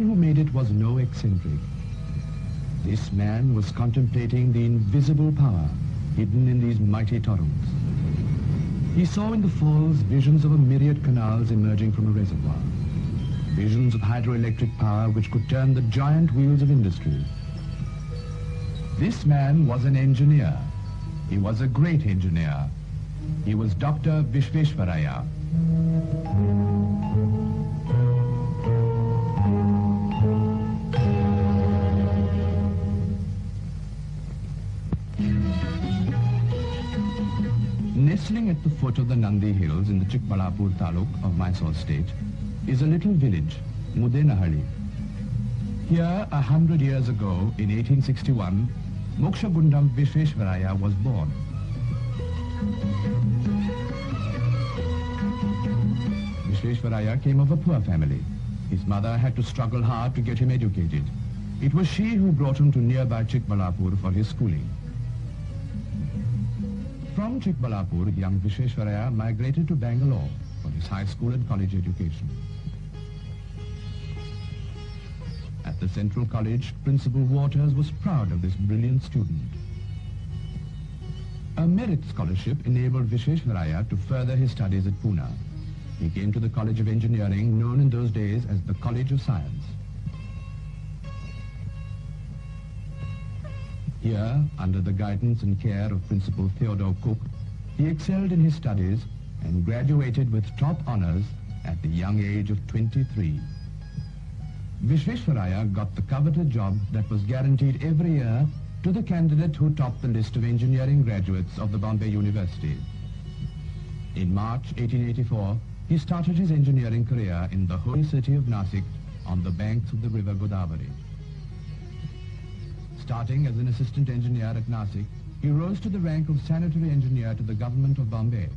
man who made it was no eccentric. This man was contemplating the invisible power hidden in these mighty torrents. He saw in the falls visions of a myriad canals emerging from a reservoir, visions of hydroelectric power which could turn the giant wheels of industry. This man was an engineer. He was a great engineer. He was Dr. Visvesvaraya. Nestling at the foot of the Nandi Hills in the Chikbalapur Taluk of Mysore state is a little village, Mudenahalli. Here, 100 years ago, in 1861, Mokshagundam Visvesvaraya was born. Visvesvaraya came of a poor family. His mother had to struggle hard to get him educated. It was she who brought him to nearby Chikbalapur for his schooling. From Chikbalapur, young Visvesvaraya migrated to Bangalore for his high school and college education. At the Central College, Principal Waters was proud of this brilliant student. A merit scholarship enabled Visvesvaraya to further his studies at Pune. He came to the College of Engineering, known in those days as the College of Science. Here, under the guidance and care of Principal Theodore Cook, he excelled in his studies and graduated with top honors at the young age of 23. Visvesvaraya got the coveted job that was guaranteed every year to the candidate who topped the list of engineering graduates of the Bombay University. In March 1884, he started his engineering career in the holy city of Nasik on the banks of the river Godavari. Starting as an assistant engineer at Nasik, he rose to the rank of sanitary engineer to the government of Bombay.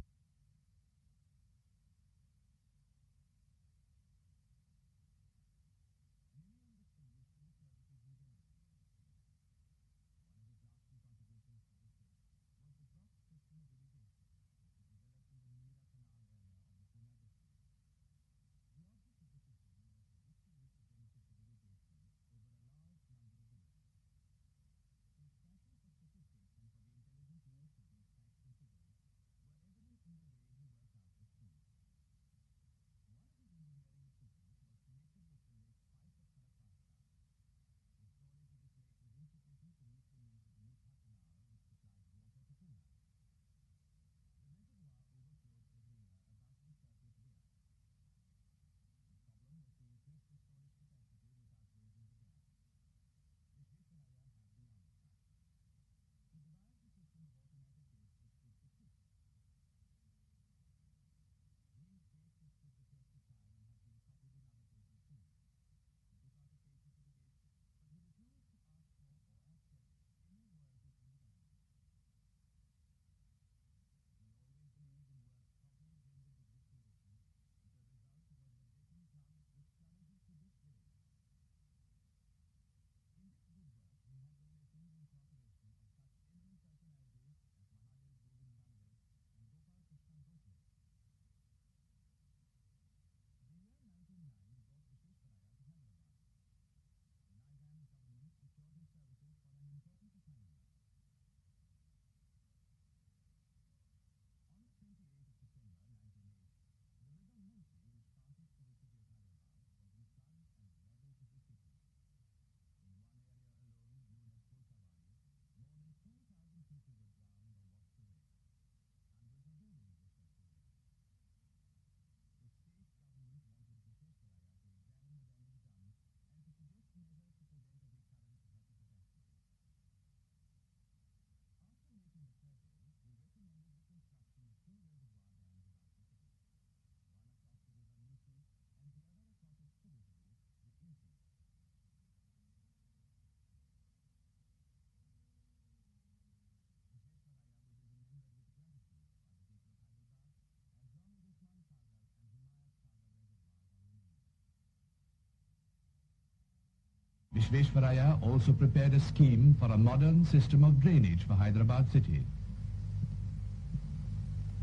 Visvesvaraya also prepared a scheme for a modern system of drainage for Hyderabad city.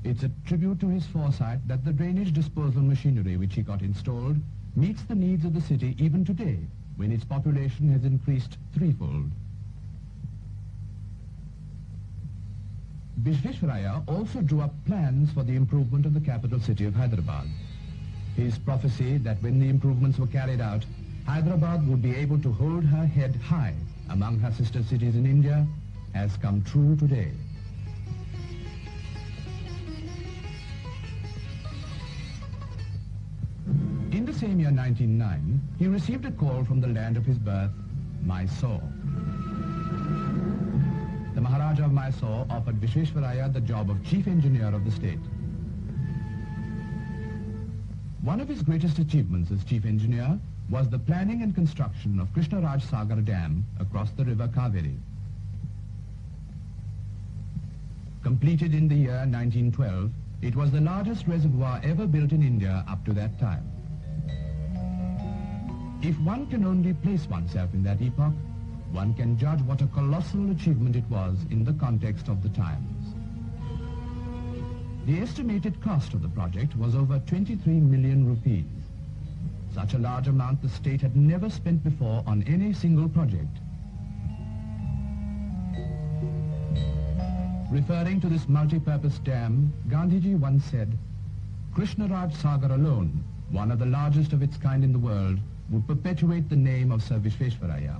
It's a tribute to his foresight that the drainage disposal machinery which he got installed meets the needs of the city even today, when its population has increased threefold. Visvesvaraya also drew up plans for the improvement of the capital city of Hyderabad. His prophecy that when the improvements were carried out, Hyderabad would be able to hold her head high among her sister cities in India has come true today. In the same year, 1909, he received a call from the land of his birth, Mysore. The Maharaja of Mysore offered Visvesvaraya the job of chief engineer of the state. One of his greatest achievements as chief engineer was the planning and construction of Krishnaraj Sagar Dam across the river Kaveri. Completed in the year 1912, it was the largest reservoir ever built in India up to that time. If one can only place oneself in that epoch, one can judge what a colossal achievement it was in the context of the times. The estimated cost of the project was over 23 million rupees. Such a large amount the state had never spent before on any single project. Referring to this multi-purpose dam, Gandhiji once said, Krishnaraj Sagar alone, one of the largest of its kind in the world, would perpetuate the name of Sir Visvesvaraya.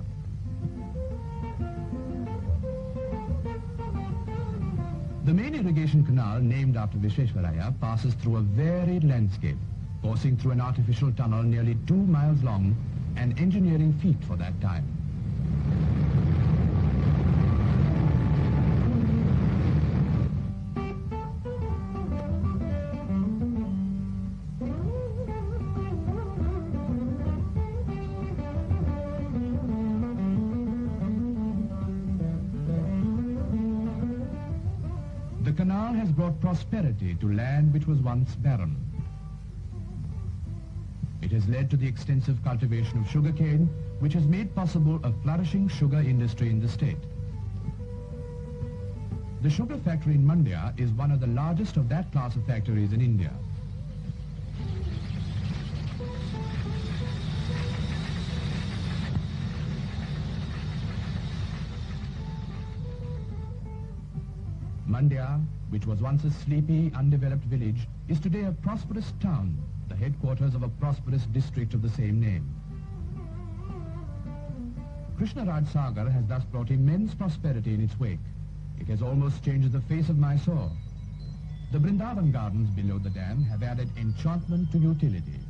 The main irrigation canal named after Visvesvaraya passes through a varied landscape, coursing through an artificial tunnel nearly 2 miles long, an engineering feat for that time. The canal has brought prosperity to land which was once barren. It has led to the extensive cultivation of sugarcane, which has made possible a flourishing sugar industry in the state. The sugar factory in Mandya is one of the largest of that class of factories in India. Mandya, which was once a sleepy, undeveloped village, is today a prosperous town, the headquarters of a prosperous district of the same name. Krishnaraj Sagar has thus brought immense prosperity in its wake. It has almost changed the face of Mysore. The Vrindavan gardens below the dam have added enchantment to utility.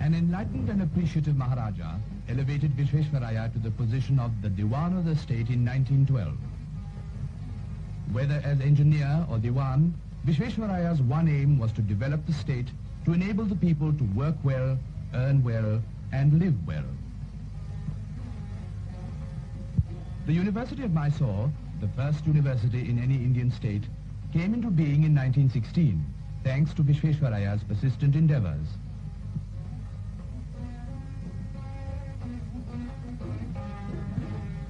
An enlightened and appreciative Maharaja elevated Visvesvaraya to the position of the Diwan of the state in 1912. Whether as engineer or Diwan, Visvesvaraya's one aim was to develop the state to enable the people to work well, earn well, and live well. The University of Mysore, the first university in any Indian state, came into being in 1916, thanks to Visvesvaraya's persistent endeavors.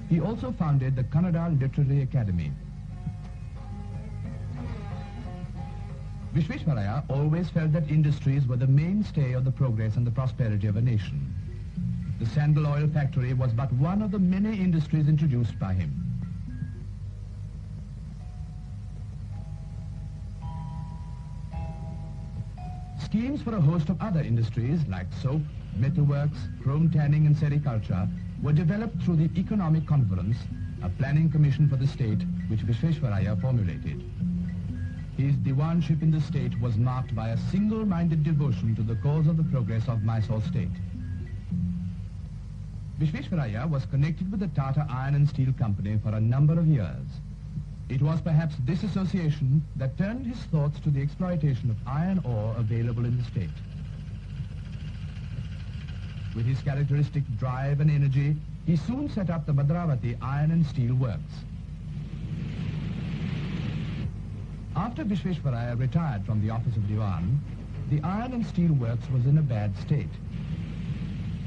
He also founded the Kannada Literary Academy. Visvesvaraya always felt that industries were the mainstay of the progress and the prosperity of a nation. The sandal oil factory was but one of the many industries introduced by him. Schemes for a host of other industries like soap, metalworks, chrome tanning and sericulture were developed through the Economic Conference, a planning commission for the state which Visvesvaraya formulated. His diwanship in the state was marked by a single-minded devotion to the cause of the progress of Mysore state. Visvesvaraya was connected with the Tata Iron and Steel Company for a number of years. It was perhaps this association that turned his thoughts to the exploitation of iron ore available in the state. With his characteristic drive and energy, he soon set up the Bhadravati Iron and Steel Works. After Visvesvaraya retired from the office of Diwan, the Iron and Steel Works was in a bad state.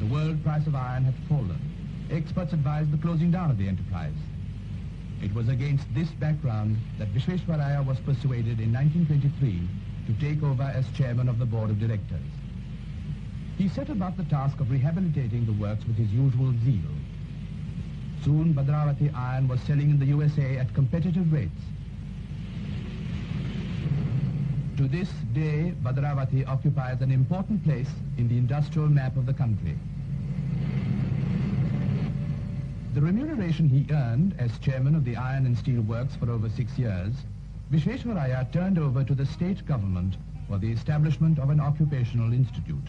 The world price of iron had fallen. experts advised the closing down of the enterprise. It was against this background that Visvesvaraya was persuaded in 1923 to take over as chairman of the board of directors. He set about the task of rehabilitating the works with his usual zeal. Soon Bhadravati iron was selling in the USA at competitive rates. To this day, Bhadravati occupies an important place in the industrial map of the country. The remuneration he earned as chairman of the Iron and Steel Works for over 6 years, Visvesvaraya turned over to the state government for the establishment of an occupational institute.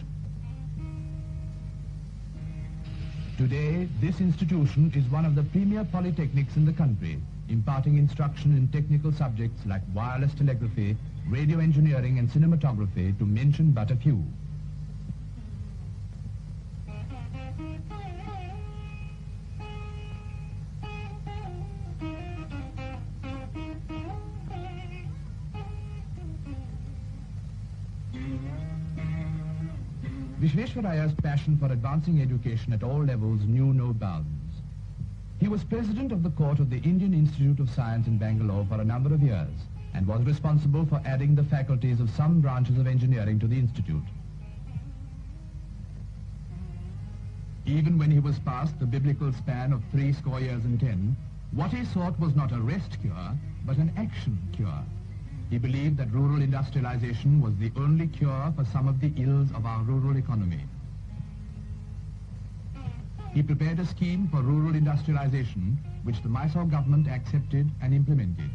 Today, this institution is one of the premier polytechnics in the country, imparting instruction in technical subjects like wireless telegraphy, radio engineering and cinematography, to mention but a few. Visvesvaraya's passion for advancing education at all levels knew no bounds. He was president of the court of the Indian Institute of Science in Bangalore for a number of years and was responsible for adding the faculties of some branches of engineering to the institute. Even when he was past the biblical span of 70 years and 10, what he sought was not a rest cure, but an action cure. He believed that rural industrialization was the only cure for some of the ills of our rural economy. He prepared a scheme for rural industrialization, which the Mysore government accepted and implemented.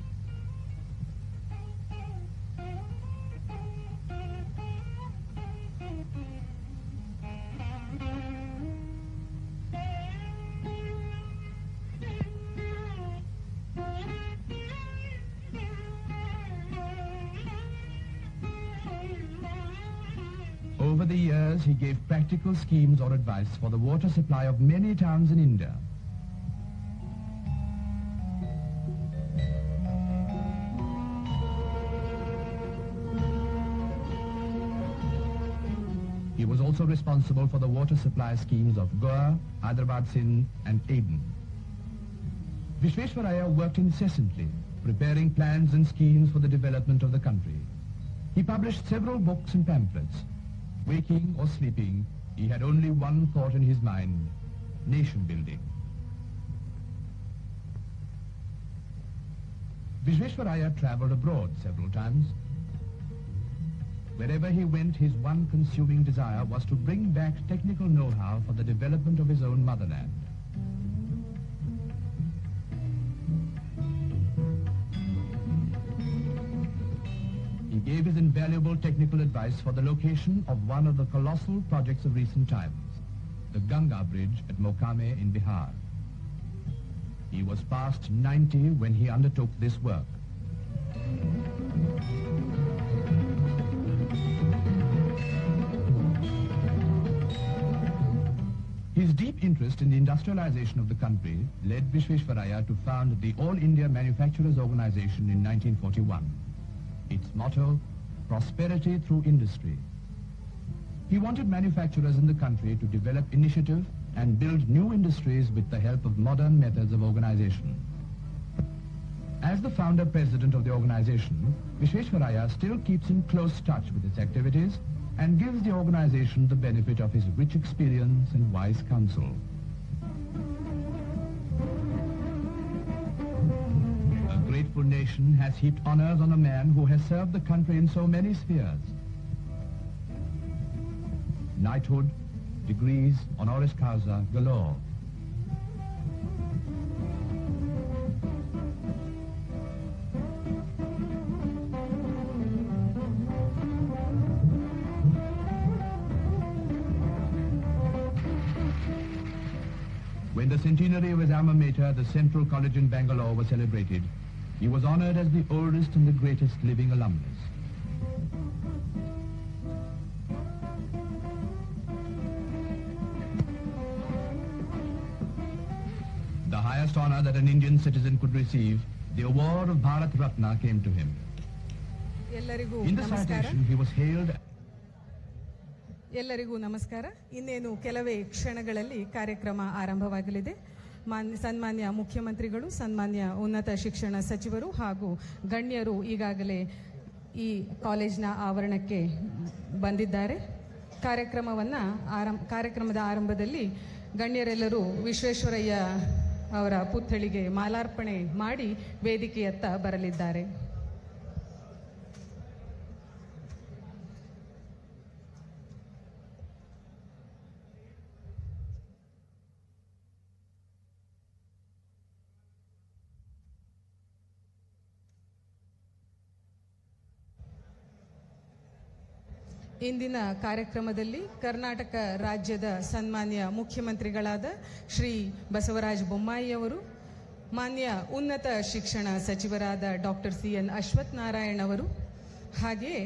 Over the years, he gave practical schemes or advice for the water supply of many towns in India. He was also responsible for the water supply schemes of Goa, Hyderabad, Sindh and Aden. Visvesvaraya worked incessantly, preparing plans and schemes for the development of the country. He published several books and pamphlets. Waking or sleeping, he had only one thought in his mind: nation building. Visvesvaraya traveled abroad several times. Wherever he went, his one consuming desire was to bring back technical know-how for the development of his own motherland. He gave his invaluable technical advice for the location of one of the colossal projects of recent times, the Ganga Bridge at Mokame in Bihar. He was past 90 when he undertook this work. His deep interest in the industrialization of the country led Visvesvaraya to found the All India Manufacturers Organization in 1941. Its motto, prosperity through industry. He wanted manufacturers in the country to develop initiative and build new industries with the help of modern methods of organization. As the founder president of the organization, Visvesvaraya still keeps in close touch with its activities and gives the organization the benefit of his rich experience and wise counsel. A grateful nation has heaped honors on a man who has served the country in so many spheres. Knighthood, degrees, honoris causa galore. When the centenary of his alma mater, the Central College in Bangalore, was celebrated, he was honored as the oldest and the greatest living alumnus. The highest honor that an Indian citizen could receive, the award of Bharat Ratna, came to him. In the citation, he was hailed ಎಲ್ಲರಿಗೂ ನಮಸ್ಕಾರ. ಇನ್ನೇನು ಕೆಲವೇ ಕ್ಷಣಗಳಲ್ಲಿ ಕಾರ್ಯಕ್ರಮ ಆರಂಭವಾಗಲಿದೆ. ಸನ್ಮಾನ್ಯ ಮುಖ್ಯಮಂತ್ರಿಗಳು, ಸನ್ಮಾನ್ಯ ಉನ್ನತ ಶಿಕ್ಷಣ ಸಚಿವರು ಹಾಗೂ ಗಣ್ಯರು ಈಗಾಗಲೇ ಈ ಕಾಲೇಜಿನ ಆವರಣಕ್ಕೆ ಬಂದಿದ್ದಾರೆ. ಕಾರ್ಯಕ್ರಮದ ಆರಂಭದಲ್ಲಿ ಗಣ್ಯರೆಲ್ಲರೂ ವಿಶ್ವೇಶ್ವರಯ್ಯ ಅವರ ಪುತ್ಥಳಿಗೆ ಮಾಲಾರ್ಪಣೆ ಮಾಡಿ ವೇದಿಕೆಯತ್ತ ಬರಲಿದ್ದಾರೆ. ಇಂದಿನ ಕಾರ್ಯಕ್ರಮದಲ್ಲಿ ಕರ್ನಾಟಕ ರಾಜ್ಯದ ಸನ್ಮಾನ್ಯ ಮುಖ್ಯಮಂತ್ರಿಗಳಾದ ಶ್ರೀ ಬಸವರಾಜ ಬೊಮ್ಮಾಯಿ ಅವರು, ಮಾನ್ಯ ಉನ್ನತ ಶಿಕ್ಷಣ ಸಚಿವರಾದ ಡಾಕ್ಟರ್ CN ಅಶ್ವಥ್ ನಾರಾಯಣ್ ಅವರು, ಹಾಗೆಯೇ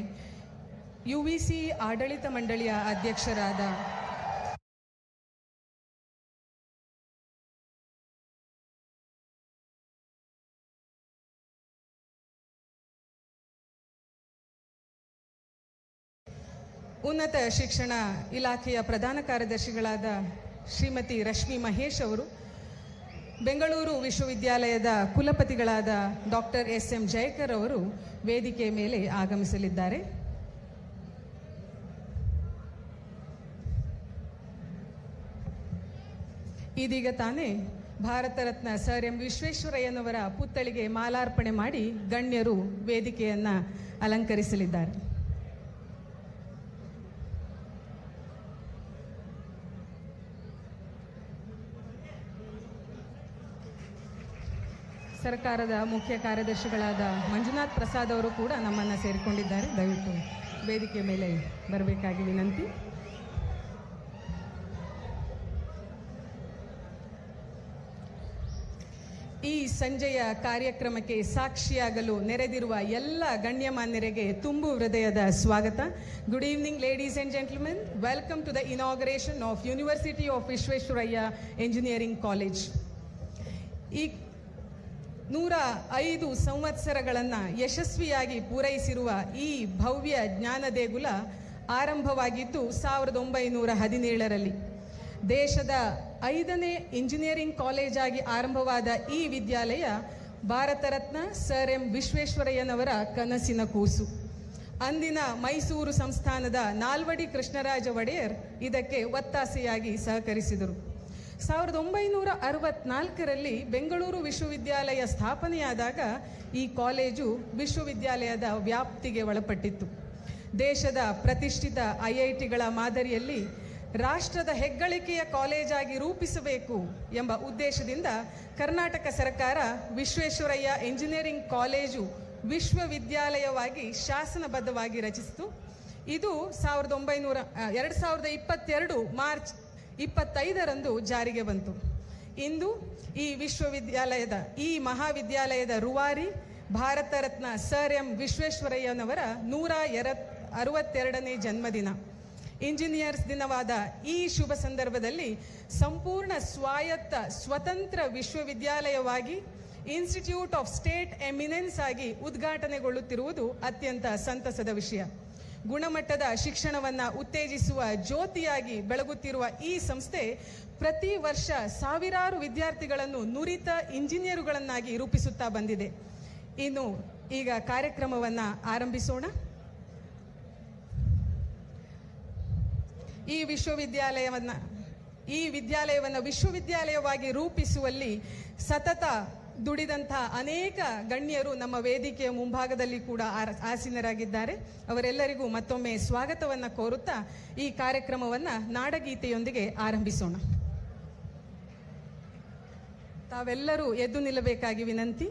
UVC ಆಡಳಿತ ಮಂಡಳಿಯ ಅಧ್ಯಕ್ಷರಾದ ಉನ್ನತ ಶಿಕ್ಷಣ ಇಲಾಖೆಯ ಪ್ರಧಾನ ಕಾರ್ಯದರ್ಶಿಗಳಾದ ಶ್ರೀಮತಿ ರಶ್ಮಿ ಮಹೇಶ್ ಅವರು, ಬೆಂಗಳೂರು ವಿಶ್ವವಿದ್ಯಾಲಯದ ಕುಲಪತಿಗಳಾದ ಡಾಕ್ಟರ್ SM ಜಯಕರ್ ಅವರು ವೇದಿಕೆ ಮೇಲೆ ಆಗಮಿಸಲಿದ್ದಾರೆ. ಇದೀಗ ತಾನೇ ಭಾರತ ರತ್ನ ಸರ್ ಎಂ ವಿಶ್ವೇಶ್ವರಯ್ಯನವರ ಪುತ್ಥಳಿಗೆ ಮಾಲಾರ್ಪಣೆ ಮಾಡಿ ಗಣ್ಯರು ವೇದಿಕೆಯನ್ನ ಅಲಂಕರಿಸಲಿದ್ದಾರೆ. ಸರ್ಕಾರದ ಮುಖ್ಯ ಕಾರ್ಯದರ್ಶಿಗಳಾದ ಮಂಜುನಾಥ್ ಪ್ರಸಾದ್ ಅವರು ಕೂಡ ನಮ್ಮನ್ನು ಸೇರಿಕೊಂಡಿದ್ದಾರೆ. ದಯವಿಟ್ಟು ವೇದಿಕೆ ಮೇಲೆ ಬರಬೇಕಾಗಿ ವಿನಂತಿ. ಈ ಸಂಜೆಯ ಕಾರ್ಯಕ್ರಮಕ್ಕೆ ಸಾಕ್ಷಿಯಾಗಲು ನೆರೆದಿರುವ ಎಲ್ಲ ಗಣ್ಯಮಾನ್ಯರಿಗೆ ತುಂಬು ಹೃದಯದ ಸ್ವಾಗತ. Good evening ladies and gentlemen. Welcome to the inauguration of university of Visvesvaraya engineering college. ಈ 105 ಸಂವತ್ಸರಗಳನ್ನು ಯಶಸ್ವಿಯಾಗಿ ಪೂರೈಸಿರುವ ಈ ಭವ್ಯ ಜ್ಞಾನ ದೇಗುಲ ಆರಂಭವಾಗಿದ್ದು 1917ರಲ್ಲಿ. ದೇಶದ 5ನೇ ಇಂಜಿನಿಯರಿಂಗ್ ಕಾಲೇಜ್ ಆಗಿ ಆರಂಭವಾದ ಈ ವಿದ್ಯಾಲಯ ಭಾರತ ರತ್ನ ಸರ್ ಎಂ ವಿಶ್ವೇಶ್ವರಯ್ಯನವರ ಕನಸಿನ ಕೂಸು. ಅಂದಿನ ಮೈಸೂರು ಸಂಸ್ಥಾನದ ನಾಲ್ವಡಿ ಕೃಷ್ಣರಾಜ ಒಡೆಯರ್ ಇದಕ್ಕೆ ಒತ್ತಾಸೆಯಾಗಿ ಸಹಕರಿಸಿದರು. 1964ರಲ್ಲಿ ಬೆಂಗಳೂರು ವಿಶ್ವವಿದ್ಯಾಲಯ ಸ್ಥಾಪನೆಯಾದಾಗ ಈ ಕಾಲೇಜು ವಿಶ್ವವಿದ್ಯಾಲಯದ ವ್ಯಾಪ್ತಿಗೆ ಒಳಪಟ್ಟಿತ್ತು. ದೇಶದ ಪ್ರತಿಷ್ಠಿತ IITಗಳ ಮಾದರಿಯಲ್ಲಿ ರಾಷ್ಟ್ರದ ಹೆಗ್ಗಳಿಕೆಯ ಕಾಲೇಜಾಗಿ ರೂಪಿಸಬೇಕು ಎಂಬ ಉದ್ದೇಶದಿಂದ ಕರ್ನಾಟಕ ಸರ್ಕಾರ ವಿಶ್ವೇಶ್ವರಯ್ಯ ಇಂಜಿನಿಯರಿಂಗ್ ಕಾಲೇಜು ವಿಶ್ವವಿದ್ಯಾಲಯವಾಗಿ ಶಾಸನಬದ್ಧವಾಗಿ ರಚಿಸಿತು. ಇದು 2022 ಮಾರ್ಚ್ 25ರಂದು ಜಾರಿಗೆ ಬಂತು. ಇಂದು ಈ ಮಹಾವಿದ್ಯಾಲಯದ ರೂವಾರಿ ಭಾರತ ರತ್ನ ಸರ್ ಎಂ ವಿಶ್ವೇಶ್ವರಯ್ಯನವರ 162ನೇ ಜನ್ಮದಿನ. ಇಂಜಿನಿಯರ್ಸ್ ದಿನವಾದ ಈ ಶುಭ ಸಂದರ್ಭದಲ್ಲಿ ಸಂಪೂರ್ಣ ಸ್ವಾಯತ್ತ ಸ್ವತಂತ್ರ ವಿಶ್ವವಿದ್ಯಾಲಯವಾಗಿ ಇನ್ಸ್ಟಿಟ್ಯೂಟ್ ಆಫ್ ಸ್ಟೇಟ್ ಎಮಿನೆನ್ಸ್ ಆಗಿ ಉದ್ಘಾಟನೆಗೊಳ್ಳುತ್ತಿರುವುದು ಅತ್ಯಂತ ಸಂತಸದ ವಿಷಯ. ಗುಣಮಟ್ಟದ ಶಿಕ್ಷಣವನ್ನು ಉತ್ತೇಜಿಸುವ ಜ್ಯೋತಿಯಾಗಿ ಬೆಳಗುತ್ತಿರುವ ಈ ಸಂಸ್ಥೆ ಪ್ರತಿ ವರ್ಷ ಸಾವಿರಾರು ವಿದ್ಯಾರ್ಥಿಗಳನ್ನು ನುರಿತ ಇಂಜಿನಿಯರುಗಳನ್ನಾಗಿ ರೂಪಿಸುತ್ತಾ ಬಂದಿದೆ. ಇನ್ನು ಈಗ ಕಾರ್ಯಕ್ರಮವನ್ನು ಆರಂಭಿಸೋಣ. ಈ ವಿದ್ಯಾಲಯವನ್ನು ವಿಶ್ವವಿದ್ಯಾಲಯವಾಗಿ ರೂಪಿಸುವಲ್ಲಿ ಸತತ ದುಡಿದಂಥ ಅನೇಕ ಗಣ್ಯರು ನಮ್ಮ ವೇದಿಕೆಯ ಮುಂಭಾಗದಲ್ಲಿ ಕೂಡ ಆಸೀನರಾಗಿದ್ದಾರೆ. ಅವರೆಲ್ಲರಿಗೂ ಮತ್ತೊಮ್ಮೆ ಸ್ವಾಗತವನ್ನು ಕೋರುತ್ತಾ ಈ ಕಾರ್ಯಕ್ರಮವನ್ನು ನಾಡಗೀತೆಯೊಂದಿಗೆ ಆರಂಭಿಸೋಣ. ತಾವೆಲ್ಲರೂ ಎದ್ದು ನಿಲ್ಲಬೇಕಾಗಿ ವಿನಂತಿ.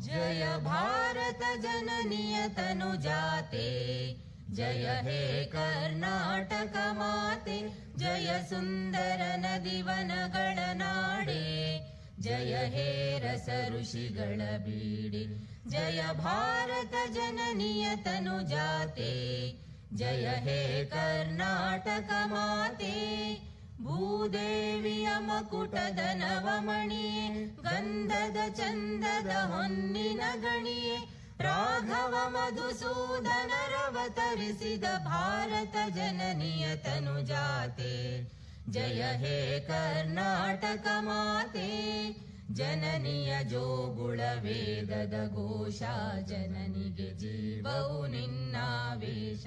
जय भारत जननीय तनुजाते, जय हे कर्नाटक माते, जय सुंदर नदी वनಗಳ ನಾಡೆ, जय हे रस ಋಷಿಗಳ ಬೀಡೆ. जय भारत जननीय तनुजाते, जय हे कर्नाटक माते, ಭೂದೇವಿಯ ಮಕುಟದ ನವಮಣಿಯೇ ಗಂಧದ ಚಂದದ ಹೊನ್ನಿನ ಗಣಿಯೇ ರಾಘವ ಮಧುಸೂದನರವತರಿಸಿದ ಭಾರತ ಜನನಿಯ ತನುಜಾತೆ ಜಯ ಹೇ ಕರ್ನಾಟಕ ಮಾತೆ ಜನನಿಯ ಜೋಗುಳ ವೇದದ ಘೋಷ ಜನನಿಗೆ ಜೀವವು ನಿನ್ನಾವೇಶ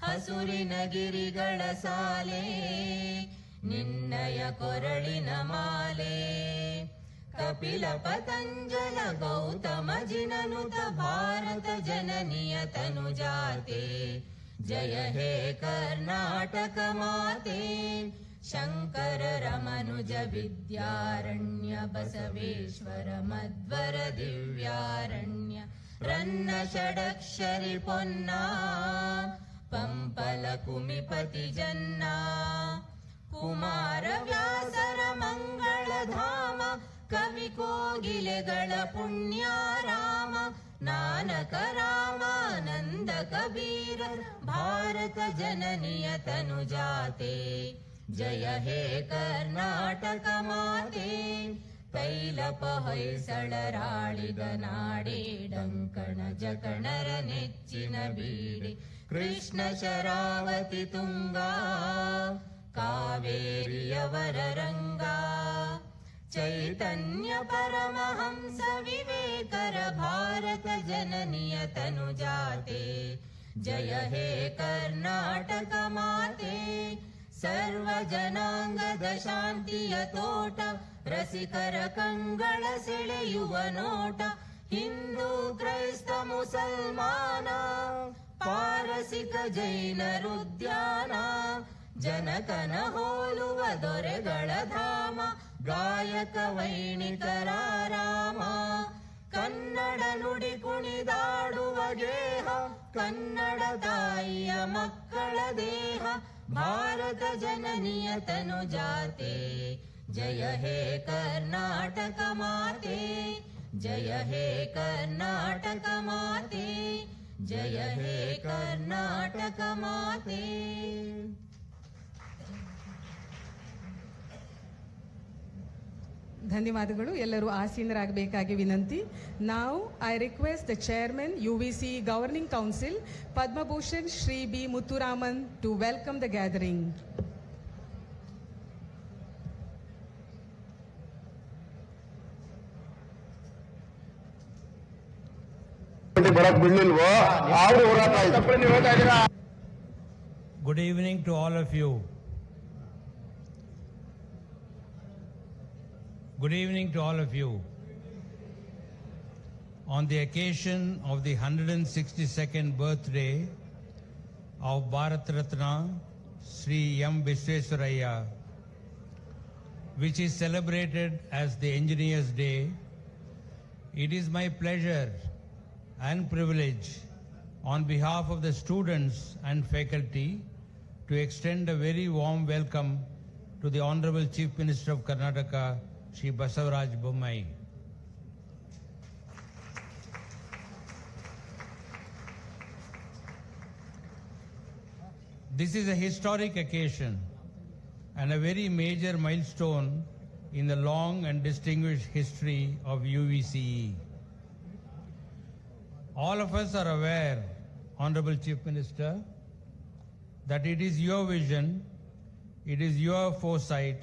ಹಸುರಿನ ಗಿರಿಗಳ ಸಾಲೆ ನಿನ್ನಯ ಕೊರಳಿನ ಮಾಲೆ ಕಪಿಲ ಪತಂಜಲ ಗೌತಮ ಜಿನನುತ ಭಾರತ ಜನನಿಯ ತನುಜಾತೆ ಜಯ ಹೇ ಕರ್ನಾಟಕ ಮಾತೆ ಶಂಕರ ರಮನುಜ ವಿದ್ಯಾರಣ್ಯ ಬಸವೇಶ್ವರ ಮಧ್ವರ ದಿವ್ಯಾರಣ್ಯ ರನ್ನ ಷಡಕ್ಷರಿ ಪೊನ್ನ ಪಂಪಲ ಕುಮಿಪತಿ ಜನ್ನ ಕುಮಾರ ವ್ಯಾಸರ ಮಂಗಳಧಾಮ ಕವಿ ಕೋಗಿಲೆಗಳ ಪುಣ್ಯಾರಾಮ ನಾನಕ ರಾಮಾನಂದ ಕಬೀರ ಭಾರತ ಜನನಿಯ ತನುಜಾತೆ ಜಯ ಹೇ ಕರ್ನಾಟಕ ಮಾತೆ ತೈಲಪ ಹೊಯ್ಸಳರಾಳಿದ ನಾಡೆ ಡಂಕಣ ಜಕಣರ ನೆಚ್ಚಿನ ಬೀಡೆ ಕೃಷ್ಣ ಶರಾವತಿ ತುಂಗಾ ಕಾವೇರಿಯವರ ರಂಗ ಚೈತನ್ಯ ಪರಮಹಂಸ ವಿವೇಕರ ಭಾರತ ಜನನಿಯ ತನುಜಾತೆ ಜಯ ಹೇ ಕರ್ನಾಟಕ ಮಾತೆ ಸರ್ವ ಜನಾಂಗದ ಶಾಂತಿಯ ತೋಟ ರಸಿಕರ ಕಂಗಳ ಸೆಳೆಯುವ ನೋಟ ಹಿಂದೂ ಕ್ರೈಸ್ತ ಮುಸಲ್ಮಾನ ಪಾರಸಿಕ ಜೈನರುದ್ಯಾನ ಜನಕನ ಹೋಲುವ ದೊರೆಗಳ ಧಾಮ ಗಾಯಕ ವೈಣಿಕರ ರಾಮ ಕನ್ನಡ ನುಡಿ ಕುಣಿದಾಡುವ ಗೇಹ ಕನ್ನಡ ತಾಯಿಯ ಮಕ್ಕಳ ದೇಹ ಭಾರತ ಜನನಿಯ ತನುಜಾತೆ ಜಯ ಹೇ ಕರ್ನಾಟಕ ಮಾತೆ ಜಯ ಹೇ ಕರ್ನಾಟಕ ಮಾತೆ ಜಯ ಹೇ ಕರ್ನಾಟಕ ಮಾತೆ. ಧನ್ಯವಾದಗಳು. ಎಲ್ಲರೂ ಆಸೀನರಾಗಬೇಕಾಗಿ ವಿನಂತಿ. ನಾವು I request the chairman UVC governing council Padma Bhushan Shri B Muthuraman to welcome the gathering. Good evening to all of you. Good evening to all of you. On the occasion of the 162nd birthday of Bharat Ratna Sri M. Visvesvaraya, which is celebrated as the Engineers Day, it is my pleasure and privilege on behalf of the students and faculty to extend a very warm welcome to the Honorable Chief Minister of Karnataka, Shri Basavaraj Bommai. This is a historic occasion and a very major milestone in the long and distinguished history of UVCE. All of us are aware, Honorable Chief Minister, that it is your vision, it is your foresight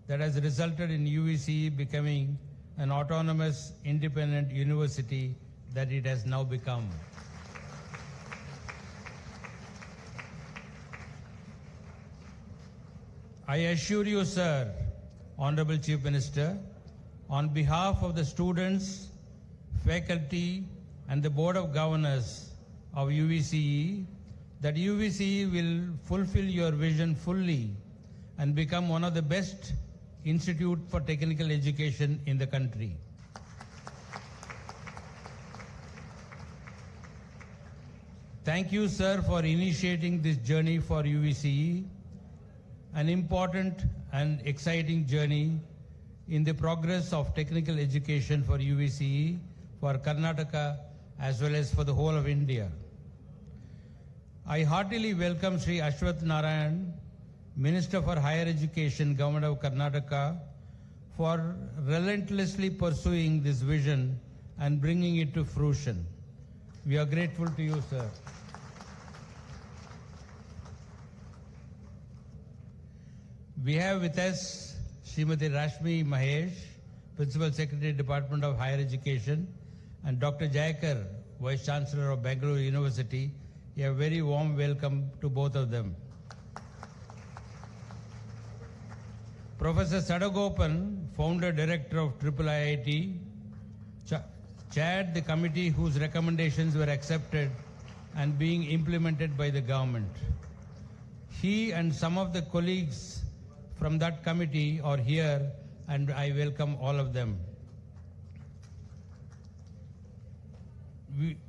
that has resulted in UVCE becoming an autonomous, independent university that it has now become. I assure you, sir, Honorable Chief Minister, on behalf of the students, faculty, and the Board of Governors of UVCE, that UVCE will fulfill your vision fully and become one of the best institute for technical education in the country. Thank you, sir, for initiating this journey for UVCE, an important and exciting journey in the progress of technical education for UVCE, for Karnataka, as well as for the whole of India. I heartily welcome Sri Ashwath Narayan, Minister for Higher Education, Government of Karnataka, for relentlessly pursuing this vision and bringing it to fruition. We are grateful to you, sir. We have with us Srimati Rashmi Mahesh, Principal Secretary, Department of Higher Education, and Dr. Jayakar, Vice Chancellor of Bangalore University. A very warm welcome to both of them. Professor Sadagopan, Founder Director of IIIT, chaired the committee whose recommendations were accepted and being implemented by the government. He and some of the colleagues from that committee are here, and I welcome all of them.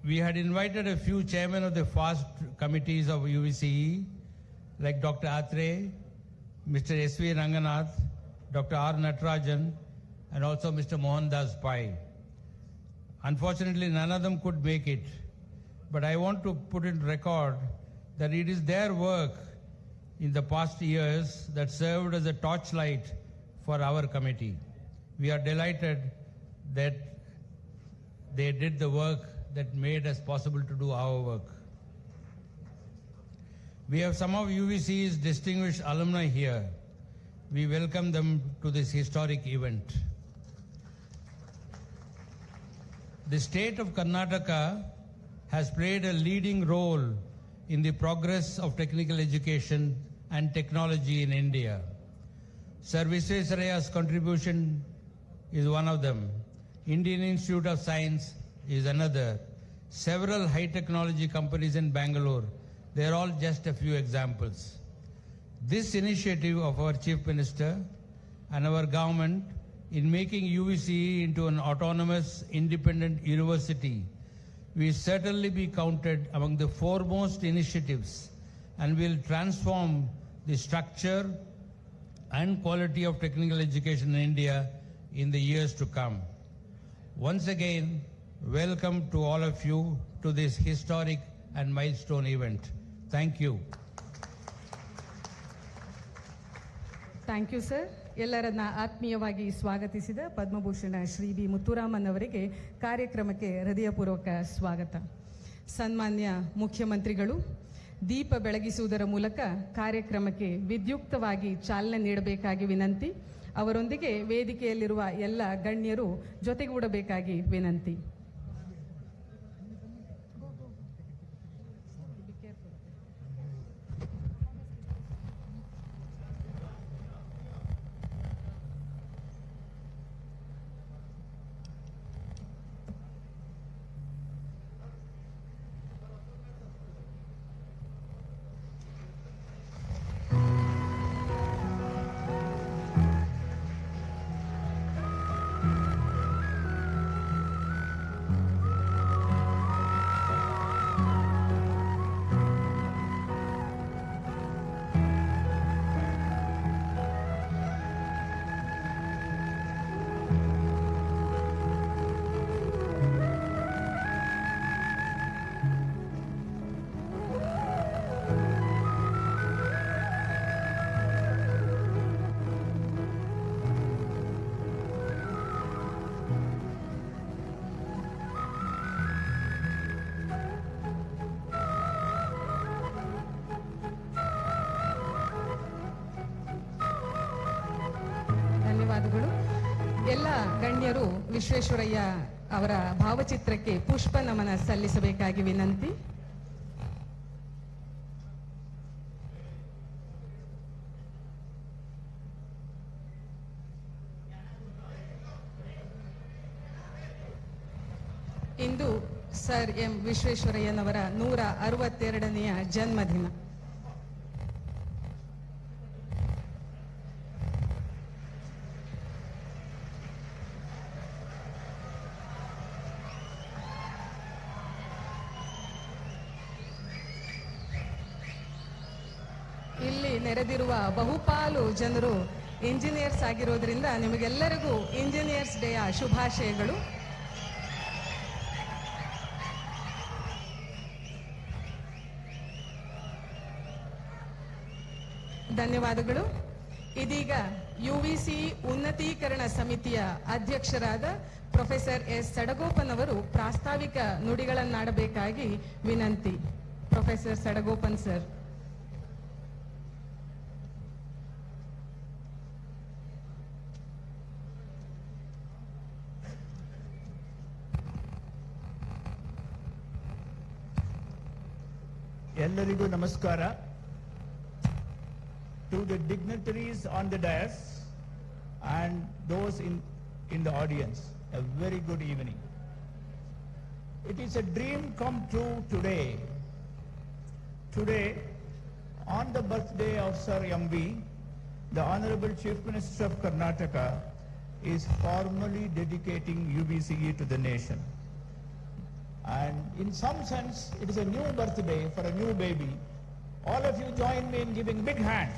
We had invited a few chairmen of the FAST committees of UVCE, like Dr. Atre, Mr. S.V. Ranganath, Dr. R. Natarajan, and also Mr. Mohandas Pai. Unfortunately, none of them could make it, but I want to put in record that it is their work in the past years that served as a torchlight for our committee. We are delighted that they did the work that made us possible to do our work. We have some of UVC's distinguished alumni here. We welcome them to this historic event. The state of Karnataka has played a leading role in the progress of technical education and technology in India. Sir Visvesvarayya's contribution is one of them. Indian Institute of Science is another. Several high technology companies in Bangalore. They are all just a few examples. This initiative of our Chief Minister and our government in making UVCE into an autonomous, independent university will certainly be counted among the foremost initiatives and will transform the structure and quality of technical education in India in the years to come. Once again, welcome to all of you to this historic and milestone event. Thank you. Thank you sir. ಎಲ್ಲರನ್ನ ಆತ್ಮೀಯವಾಗಿ ಸ್ವಾಗತಿಸಿದ Padma Bhushan Shri B Muthuraman ಅವರಿಗೆ ಕಾರ್ಯಕ್ರಮಕ್ಕೆ ಹೃದಯಪೂರ್ವಕ ಸ್ವಾಗತ. ಸನ್ಮಾನ್ಯ ಮುಖ್ಯಮಂತ್ರಿಗಳು ದೀಪ ಬೆಳಗಿಸುವುದರ ಮೂಲಕ ಕಾರ್ಯಕ್ರಮಕ್ಕೆ ವಿದ್ಯುಕ್ತವಾಗಿ ಚಾಲನೆ ನೀಡಬೇಕಾಗಿ ವಿನಂತಿ. ಅವರೊಂದಿಗೆ ವೇದಿಕೆಯಲ್ಲಿರುವ ಎಲ್ಲ ಗಣ್ಯರು ಜೊತೆಗೂಡಬೇಕಾಗಿ ವಿನಂತಿ. ಎಲ್ಲ ಗಣ್ಯರು ವಿಶ್ವೇಶ್ವರಯ್ಯ ಅವರ ಭಾವಚಿತ್ರಕ್ಕೆ ಪುಷ್ಪ ನಮನ ಸಲ್ಲಿಸಬೇಕಾಗಿ ವಿನಂತಿ. ಇಂದು ಸರ್ ಎಂ ವಿಶ್ವೇಶ್ವರಯ್ಯನವರ 162ನೆಯ ಜನ್ಮದಿನ. ಇಲ್ಲಿ ನೆರೆದಿರುವ ಬಹುಪಾಲು ಜನರು ಇಂಜಿನಿಯರ್ಸ್ ಆಗಿರೋದ್ರಿಂದ ನಿಮಗೆಲ್ಲರಿಗೂ ಇಂಜಿನಿಯರ್ಸ್ ಡೇಯ ಶುಭಾಶಯಗಳು. ಧನ್ಯವಾದಗಳು. ಇದೀಗ ಯುವಿಸಿ ಉನ್ನತೀಕರಣ ಸಮಿತಿಯ ಅಧ್ಯಕ್ಷರಾದ ಪ್ರೊಫೆಸರ್ ಎಸ್ ಸಡಗೋಪನ್ ಅವರು ಪ್ರಾಸ್ತಾವಿಕ ನುಡಿಗಳನ್ನಾಡಬೇಕಾಗಿ ವಿನಂತಿ. Professor Sadagopan sir. ಎಲ್ಲರಿಗೂ ನಮಸ್ಕಾರ. To the dignitaries on the dais and those in the audience, a very good evening. It is a dream come true today. Today, on the birthday of Sir M.V., the Honorable Chief Minister of Karnataka is formally dedicating UBCE to the nation. And in some sense, it is a new birthday for a new baby. All of you join me in giving big hands.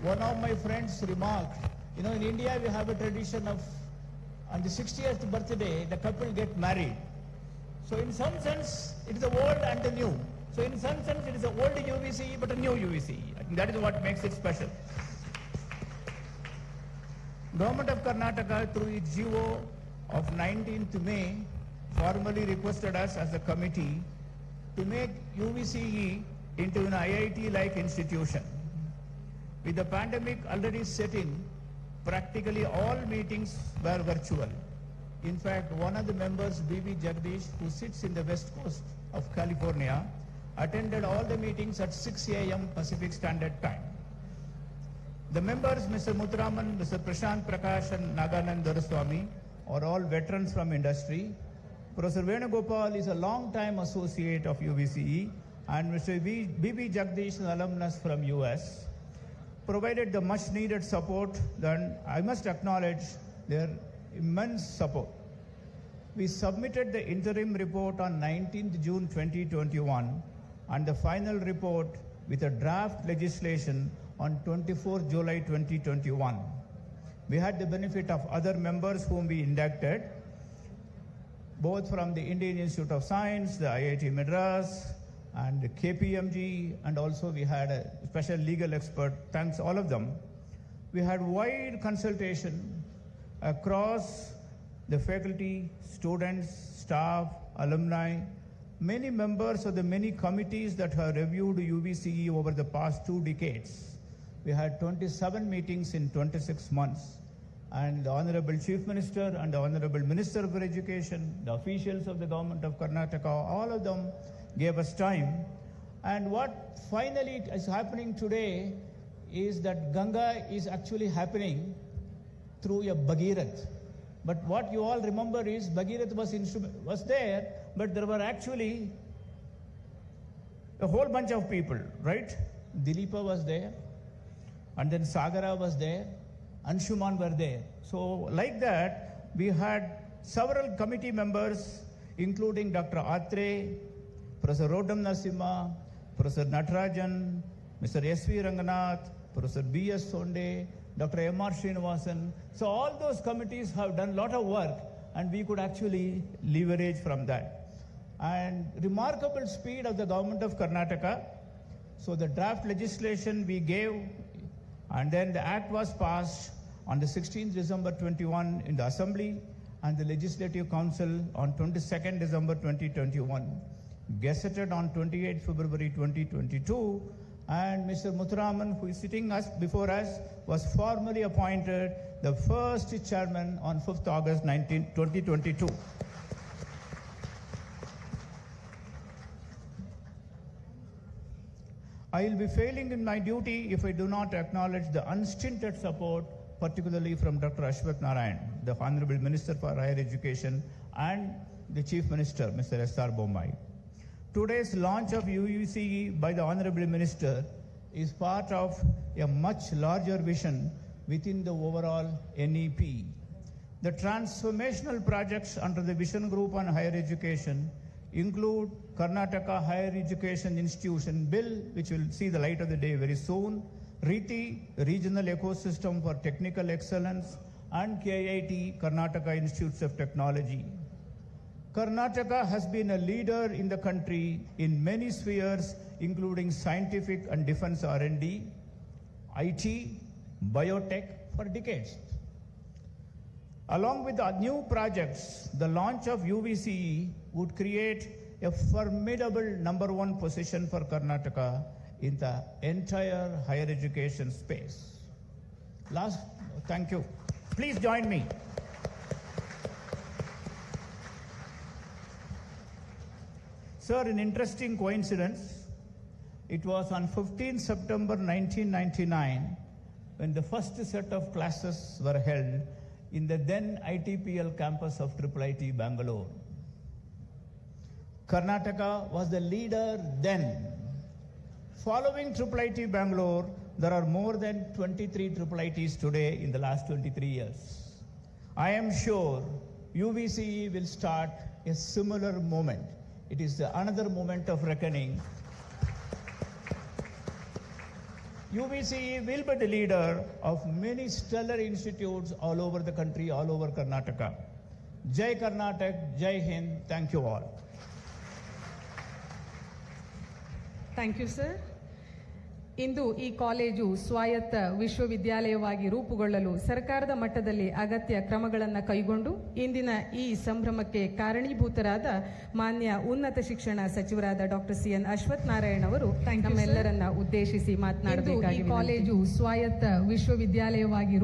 One of my friends remarked, in India we have a tradition of on the 60th birthday, the couple get married. So in some sense, it is the old and the new. So in some sense, it is the old UBCE, but a new UBCE. I think that is what makes it special. Government of Karnataka, through its GO of 19th May, formally requested us as a committee to make UBCE into an IIT-like institution. With the pandemic already set in, practically all meetings were virtual. In fact, one of the members, B.B. Jagdish, who sits in the west coast of California, attended all the meetings at 6 a.m. Pacific Standard Time. The members, Mr. Muthuraman, Mr. Prashant Prakash and Naganand Doraswamy, are all veterans from industry. Professor Venugopal is a long-time associate of UBCE, and Mr. B.B. Jagdish, an alumnus from US, provided the much-needed support. Then I must acknowledge their immense support. We submitted the interim report on 19th June 2021 and the final report with a draft legislation on 24th July 2021. We had the benefit of other members whom we inducted, both from the Indian Institute of Science, the IIT Madras, and the KPMG, and also we had a special legal expert. Thanks all of them. We had wide consultation across the faculty, students, staff, alumni, many members of the many committees that have reviewed UBCE over the past 2 decades. We had 27 meetings in 26 months. And the Honorable Chief Minister and the Honorable Minister for Education, the officials of the Government of Karnataka, all of them gave us time. And what finally is happening today is that Ganga is actually happening through a Bhagirath. But what you all remember is Bhagirath was there, but there were actually a whole bunch of people, right? Dilipa was there, and then Sagara was there, Anshuman were there. So like that, we had several committee members, including Dr. Atre, Professor Rodam Narasimha, Professor Natarajan, Mr. S.V. Ranganath, Professor B.S. Sonde, Dr. M.R. Srinivasan. So all those committees have done a lot of work, and we could actually leverage from that. And remarkable speed of the Government of Karnataka. So the draft legislation we gave, and then the act was passed on the 16th December 21 in the Assembly, and the Legislative Council on 22nd December 2021, gazetted on 28th February 2022, and Mr. Muthuraman, who is sitting before us, was formally appointed the first chairman on 5th August 2022. I will be failing in my duty if I do not acknowledge the unstinted support, particularly from Dr. Ashwath Narayan, the Honorable Minister for Higher Education, and the Chief Minister, Mr. S.R. Bommai. Today's launch of UBCE by the Honorable Minister is part of a much larger vision within the overall NEP. The transformational projects under the Vision Group on Higher Education include Karnataka Higher Education Institution Bill, which will see the light of the day very soon, RITI, Regional Ecosystem for Technical Excellence, and KIT, Karnataka Institutes of Technology. Karnataka has been a leader in the country in many spheres, including scientific and defense R&D, IT, biotech for decades. Along with the new projects, the launch of UVCE would create a formidable #1 position for Karnataka in the entire higher education space. Thank you. Please join me. Sir, an interesting coincidence. It was on 15 September 1999 when the first set of classes were held in the then ITPL campus of IIIT Bangalore. Karnataka was the leader then. Following IIIT Bangalore, there are more than 23 IIITs today in the last 23 years. I am sure UVCE will start a similar moment. It is another moment of reckoning. UVCE will be the leader of many stellar institutes all over the country, all over Karnataka. Jai Karnataka, Jai Hind. Thank you all. Thank you sir. ಇಂದು ಈ college ಸ್ವಾಯತ್ತ ವಿಶ್ವವಿದ್ಯಾಲಯವಾಗಿ ರೂಪುಗೊಳ್ಳಲು ಸರ್ಕಾರದ ಮಟ್ಟದಲ್ಲಿ ಅಗತ್ಯ ಕ್ರಮಗಳನ್ನು ಕೈಗೊಂಡು ಇಂದಿನ ಈ ಸಂಭ್ರಮಕ್ಕೆ ಕಾರಣೀಭೂತರಾದ ಮಾನ್ಯ ಉನ್ನತ ಶಿಕ್ಷಣ ಸಚಿವರಾದ ಡಾಕ್ಟರ್ CN ಅಶ್ವಥ್ ನಾರಾಯಣ್ ಅವರು ನಮ್ಮೆಲ್ಲರನ್ನ ಉದ್ದೇಶಿಸಿ ಮಾತನಾಡಬೇಕಾಗಿ ಈ ಕಾಲೇಜು ಸ್ವಾಯತ್ತ ವಿಶ್ವವಿದ್ಯಾಲಯವಾಗಿ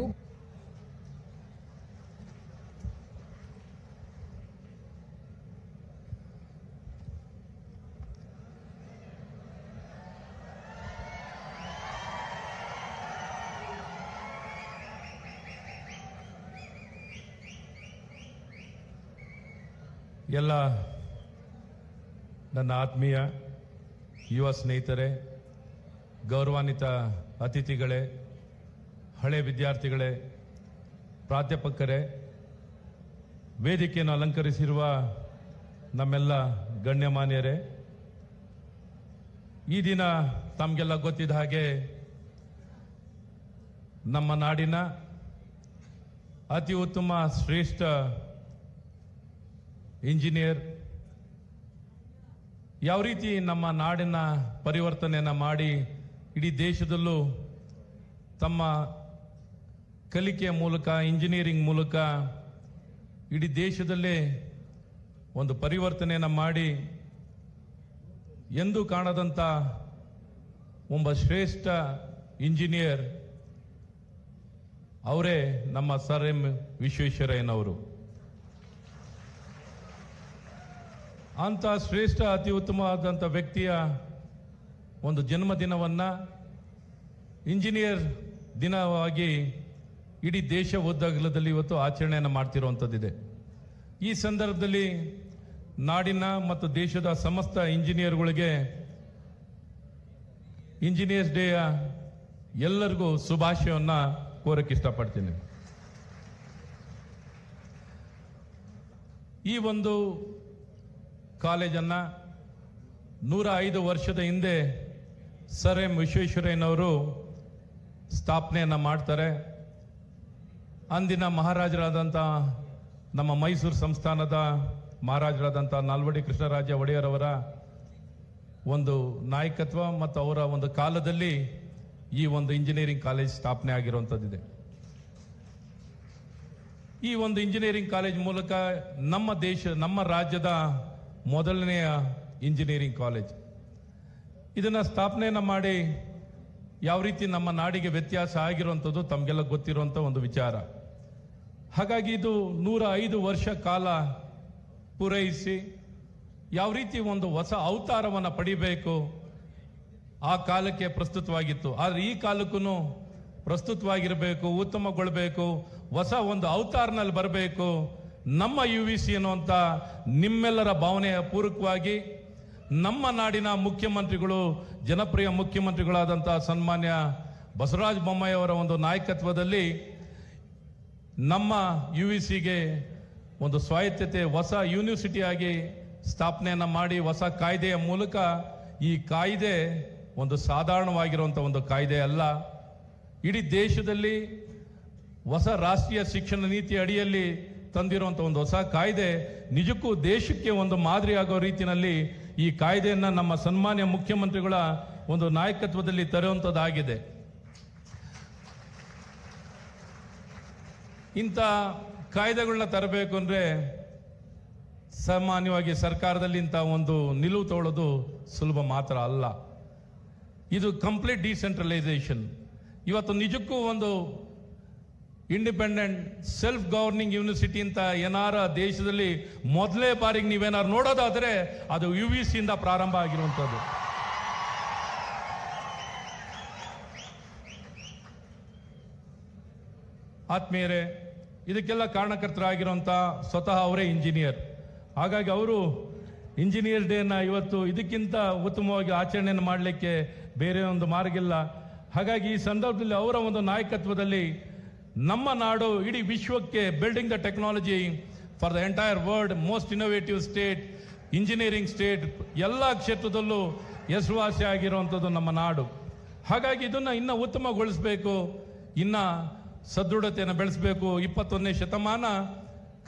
ಎಲ್ಲ ನನ್ನ ಆತ್ಮೀಯ ಯುವ ಸ್ನೇಹಿತರೆ, ಗೌರವಾನ್ವಿತ ಅತಿಥಿಗಳೇ, ಹಳೆ ವಿದ್ಯಾರ್ಥಿಗಳೇ, ಪ್ರಾಧ್ಯಾಪಕರೇ, ವೇದಿಕೆಯನ್ನು ಅಲಂಕರಿಸಿರುವ ನಮ್ಮೆಲ್ಲ ಗಣ್ಯಮಾನ್ಯರೇ, ಈ ದಿನ ತಮಗೆಲ್ಲ ಗೊತ್ತಿದ್ದ ಹಾಗೆ ನಮ್ಮ ನಾಡಿನ ಅತಿ ಉತ್ತಮ ಶ್ರೇಷ್ಠ ಇಂಜಿನಿಯರ್ ಯಾವ ರೀತಿ ನಮ್ಮ ನಾಡಿನ ಪರಿವರ್ತನೆಯನ್ನು ಮಾಡಿ ಇಡೀ ದೇಶದಲ್ಲೂ ತಮ್ಮ ಕಲಿಕೆಯ ಮೂಲಕ, ಇಂಜಿನಿಯರಿಂಗ್ ಮೂಲಕ ಇಡೀ ದೇಶದಲ್ಲೇ ಒಂದು ಪರಿವರ್ತನೆಯನ್ನು ಮಾಡಿ ಎಂದೂ ಕಾಣದಂಥ ಒಬ್ಬ ಶ್ರೇಷ್ಠ ಇಂಜಿನಿಯರ್ ಅವರೇ ನಮ್ಮ ಸರ್ ಎಂ ವಿಶ್ವೇಶ್ವರಯ್ಯನವರು. ಅಂತ ಶ್ರೇಷ್ಠ ಅತಿ ಉತ್ತಮವಾದಂಥ ವ್ಯಕ್ತಿಯ ಒಂದು ಜನ್ಮದಿನವನ್ನು ಇಂಜಿನಿಯರ್ ದಿನವಾಗಿ ಇಡೀ ದೇಶ ಉದ್ದಗಲದಲ್ಲಿ ಇವತ್ತು ಆಚರಣೆಯನ್ನು ಮಾಡ್ತಿರುವಂಥದ್ದಿದೆ. ಈ ಸಂದರ್ಭದಲ್ಲಿ ನಾಡಿನ ಮತ್ತು ದೇಶದ ಸಮಸ್ತ ಇಂಜಿನಿಯರ್ಗಳಿಗೆ ಇಂಜಿನಿಯರ್ಸ್ ಡೇಯ ಎಲ್ಲರಿಗೂ ಶುಭಾಶಯವನ್ನು ಕೋರಕ್ಕೆ ಇಷ್ಟಪಡ್ತೀನಿ. ಈ ಒಂದು ಕಾಲೇಜನ್ನು 105 ವರ್ಷದ ಹಿಂದೆ ಸರ್ ಎಂ ವಿಶ್ವೇಶ್ವರಯ್ಯನವರು ಸ್ಥಾಪನೆಯನ್ನು ಮಾಡ್ತಾರೆ. ಅಂದಿನ ಮಹಾರಾಜರಾದಂಥ ನಮ್ಮ ಮೈಸೂರು ಸಂಸ್ಥಾನದ ಮಹಾರಾಜರಾದಂಥ ನಾಲ್ವಡಿ ಕೃಷ್ಣರಾಜ ಒಡೆಯರ್ ಅವರ ಒಂದು ನಾಯಕತ್ವ ಮತ್ತು ಅವರ ಒಂದು ಕಾಲದಲ್ಲಿ ಈ ಒಂದು ಇಂಜಿನಿಯರಿಂಗ್ ಕಾಲೇಜ್ ಸ್ಥಾಪನೆ ಆಗಿರುವಂಥದ್ದಿದೆ. ಈ ಒಂದು ಇಂಜಿನಿಯರಿಂಗ್ ಕಾಲೇಜ್ ಮೂಲಕ ನಮ್ಮ ರಾಜ್ಯದ ಮೊದಲನೆಯ ಇಂಜಿನಿಯರಿಂಗ್ ಕಾಲೇಜ್. ಇದನ್ನು ಸ್ಥಾಪನೆಯನ್ನು ಮಾಡಿ ಯಾವ ರೀತಿ ನಮ್ಮ ನಾಡಿಗೆ ವ್ಯತ್ಯಾಸ ಆಗಿರುವಂಥದ್ದು ತಮಗೆಲ್ಲ ಗೊತ್ತಿರುವಂಥ ಒಂದು ವಿಚಾರ. ಹಾಗಾಗಿ ಇದು 105 ವರ್ಷ ಕಾಲ ಪೂರೈಸಿ ಯಾವ ರೀತಿ ಒಂದು ಹೊಸ ಅವತಾರವನ್ನು ಪಡಿಬೇಕು ಆ ಕಾಲಕ್ಕೆ ಪ್ರಸ್ತುತವಾಗಿತ್ತು. ಆದರೆ ಈ ಕಾಲಕ್ಕೂ ಪ್ರಸ್ತುತವಾಗಿರಬೇಕು, ಉತ್ತಮಗೊಳ್ಳಬೇಕು, ಹೊಸ ಒಂದು ಅವತಾರನಲ್ಲಿ ಬರಬೇಕು. ನಮ್ಮ UVC ಅನ್ನುವಂಥ ನಿಮ್ಮೆಲ್ಲರ ಭಾವನೆಯ ಪೂರಕವಾಗಿ ನಮ್ಮ ನಾಡಿನ ಮುಖ್ಯಮಂತ್ರಿಗಳು, ಜನಪ್ರಿಯ ಮುಖ್ಯಮಂತ್ರಿಗಳಾದಂಥ ಸನ್ಮಾನ್ಯ ಬಸವರಾಜ ಬೊಮ್ಮಾಯಿ ಅವರ ಒಂದು ನಾಯಕತ್ವದಲ್ಲಿ ನಮ್ಮ UVCಗೆ ಒಂದು ಸ್ವಾಯತ್ತತೆ, ಹೊಸ ಯೂನಿವರ್ಸಿಟಿಯಾಗಿ ಸ್ಥಾಪನೆಯನ್ನು ಮಾಡಿ ಹೊಸ ಕಾಯ್ದೆಯ ಮೂಲಕ, ಈ ಕಾಯ್ದೆ ಒಂದು ಸಾಧಾರಣವಾಗಿರುವಂಥ ಒಂದು ಕಾಯ್ದೆ ಅಲ್ಲ. ಇಡೀ ದೇಶದಲ್ಲಿ ಹೊಸ ರಾಷ್ಟ್ರೀಯ ಶಿಕ್ಷಣ ನೀತಿ ಅಡಿಯಲ್ಲಿ ತಂದಿರುವಂಥ ಒಂದು ಹೊಸ ಕಾಯ್ದೆ ನಿಜಕ್ಕೂ ದೇಶಕ್ಕೆ ಒಂದು ಮಾದರಿ ಆಗೋ ರೀತಿಯಲ್ಲಿ ಈ ಕಾಯ್ದೆಯನ್ನ ನಮ್ಮ ಸನ್ಮಾನ್ಯ ಮುಖ್ಯಮಂತ್ರಿಗಳ ಒಂದು ನಾಯಕತ್ವದಲ್ಲಿ ತರುವಂಥದ್ದಾಗಿದೆ. ಇಂಥ ಕಾಯ್ದೆಗಳನ್ನ ತರಬೇಕು ಅಂದರೆ ಸಾಮಾನ್ಯವಾಗಿ ಸರ್ಕಾರದಲ್ಲಿ ಇಂಥ ಒಂದು ನಿಲುವು ತಗೊಳ್ಳೋದು ಸುಲಭ ಮಾತ್ರ ಅಲ್ಲ. ಇದು ಕಂಪ್ಲೀಟ್ ಡಿಸೆಂಟ್ರಲೈಸೇಷನ್. ಇವತ್ತು ನಿಜಕ್ಕೂ ಒಂದು ಇಂಡಿಪೆಂಡೆಂಟ್ ಸೆಲ್ಫ್ ಗವರ್ನಿಂಗ್ ಯೂನಿವರ್ಸಿಟಿ ಅಂತ ಏನಾರ ದೇಶದಲ್ಲಿ ಮೊದಲೇ ಬಾರಿಗೆ ನೀವೇನಾರು ನೋಡೋದಾದರೆ ಅದು UVC ಇಂದ ಪ್ರಾರಂಭ ಆಗಿರುವಂಥದ್ದು. ಆತ್ಮೀಯರೇ, ಇದಕ್ಕೆಲ್ಲ ಕಾರಣಕರ್ತರಾಗಿರುವಂಥ ಸ್ವತಃ ಅವರೇ ಇಂಜಿನಿಯರ್. ಹಾಗಾಗಿ ಅವರು ಇಂಜಿನಿಯರ್ ಡೇನ ಇವತ್ತು ಇದಕ್ಕಿಂತ ಉತ್ತಮವಾಗಿ ಆಚರಣೆಯನ್ನು ಮಾಡಲಿಕ್ಕೆ ಬೇರೆ ಒಂದು ಮಾರ್ಗ ಇಲ್ಲ. ಹಾಗಾಗಿ ಈ ಸಂದರ್ಭದಲ್ಲಿ ಅವರ ಒಂದು ನಾಯಕತ್ವದಲ್ಲಿ ನಮ್ಮ ನಾಡು ಇಡೀ ವಿಶ್ವಕ್ಕೆ building the technology for the entire world, most innovative state, engineering state, ಎಲ್ಲ ಕ್ಷೇತ್ರದಲ್ಲೂ ಹೆಸರುವಾಸಿ ಆಗಿರುವಂಥದ್ದು ನಮ್ಮ ನಾಡು. ಹಾಗಾಗಿ ಇದನ್ನು ಇನ್ನೂ ಉತ್ತಮಗೊಳಿಸಬೇಕು, ಇನ್ನು ಸದೃಢತೆಯನ್ನು ಬೆಳೆಸಬೇಕು. 21ನೇ ಶತಮಾನ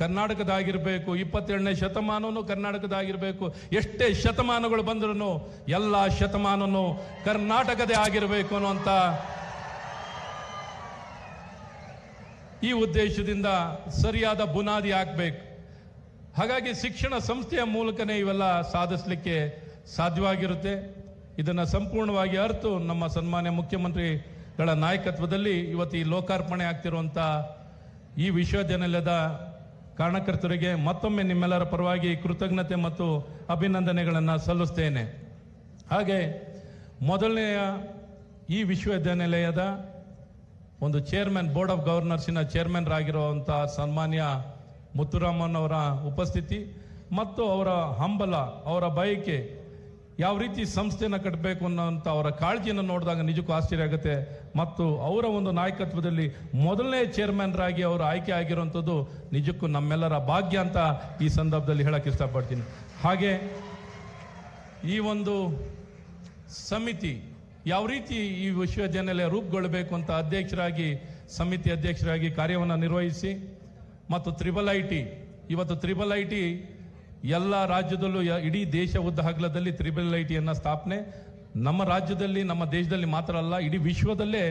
ಕರ್ನಾಟಕದಾಗಿರಬೇಕು, 27ನೇ ಶತಮಾನವೂ ಕರ್ನಾಟಕದಾಗಿರಬೇಕು. ಎಷ್ಟೇ ಶತಮಾನಗಳು ಬಂದರೂ ಎಲ್ಲ ಶತಮಾನವೂ ಕರ್ನಾಟಕದೇ ಆಗಿರಬೇಕು ಅನ್ನುವಂಥ ಈ ಉದ್ದೇಶದಿಂದ ಸರಿಯಾದ ಬುನಾದಿ ಹಾಕಬೇಕು. ಹಾಗಾಗಿ ಶಿಕ್ಷಣ ಸಂಸ್ಥೆಯ ಮೂಲಕನೇ ಇವೆಲ್ಲ ಸಾಧಿಸಲಿಕ್ಕೆ ಸಾಧ್ಯವಾಗಿರುತ್ತೆ. ಇದನ್ನು ಸಂಪೂರ್ಣವಾಗಿ ಅರಿತು ನಮ್ಮ ಸನ್ಮಾನ್ಯ ಮುಖ್ಯಮಂತ್ರಿಗಳ ನಾಯಕತ್ವದಲ್ಲಿ ಇವತ್ತು ಈ ಲೋಕಾರ್ಪಣೆ ಆಗ್ತಿರುವಂಥ ಈ ವಿಶ್ವವಿದ್ಯಾನಿಲಯದ ಕಾರಣಕರ್ತರಿಗೆ ಮತ್ತೊಮ್ಮೆ ನಿಮ್ಮೆಲ್ಲರ ಪರವಾಗಿ ಕೃತಜ್ಞತೆ ಮತ್ತು ಅಭಿನಂದನೆಗಳನ್ನು ಸಲ್ಲಿಸ್ತೇನೆ. ಹಾಗೆ ಮೊದಲನೆಯ ಈ ವಿಶ್ವವಿದ್ಯಾನಿಲಯದ ಒಂದು ಚೇರ್ಮನ್, ಬೋರ್ಡ್ ಆಫ್ ಗವರ್ನರ್ಸಿನ ಚೇರ್ಮನ್ ಆಗಿರುವಂಥ ಸನ್ಮಾನ್ಯ ಮುತ್ತುರಾಮನ್ ಅವರ ಉಪಸ್ಥಿತಿ ಮತ್ತು ಅವರ ಹಂಬಲ, ಅವರ ಬಯಕೆ, ಯಾವ ರೀತಿ ಸಂಸ್ಥೆಯನ್ನು ಕಟ್ಟಬೇಕು ಅನ್ನೋಂಥ ಅವರ ಕಾಳಜಿಯನ್ನು ನೋಡಿದಾಗ ನಿಜಕ್ಕೂ ಆಶ್ಚರ್ಯ ಆಗುತ್ತೆ. ಮತ್ತು ಅವರ ಒಂದು ನಾಯಕತ್ವದಲ್ಲಿ ಮೊದಲನೇ ಚೇರ್ಮನ್ರಾಗಿ ಅವರು ಆಯ್ಕೆ ಆಗಿರುವಂಥದ್ದು ನಿಜಕ್ಕೂ ನಮ್ಮೆಲ್ಲರ ಭಾಗ್ಯ ಅಂತ ಈ ಸಂದರ್ಭದಲ್ಲಿ ಹೇಳಕ್ಕೆ ಇಷ್ಟಪಡ್ತೀನಿ. ಹಾಗೆ ಈ ಒಂದು ಸಮಿತಿ ಯಾವ ರೀತಿ ಈ ವಿಶ್ವವಿದ್ಯಾನಿಲಯ ರೂಪುಗೊಳ್ಳಬೇಕು ಅಂತ ಸಮಿತಿ ಅಧ್ಯಕ್ಷರಾಗಿ ಕಾರ್ಯವನ್ನು ನಿರ್ವಹಿಸಿ ಮತ್ತು IIIT, ಇವತ್ತು IIIT ಎಲ್ಲ ರಾಜ್ಯದಲ್ಲೂ ಇಡೀ ದೇಶ ಉದ್ದ ಹಗಲದಲ್ಲಿ IIITಯನ್ನು ಸ್ಥಾಪನೆ ನಮ್ಮ ರಾಜ್ಯದಲ್ಲಿ, ನಮ್ಮ ದೇಶದಲ್ಲಿ ಮಾತ್ರ ಅಲ್ಲ, ಇಡೀ ವಿಶ್ವದಲ್ಲೇ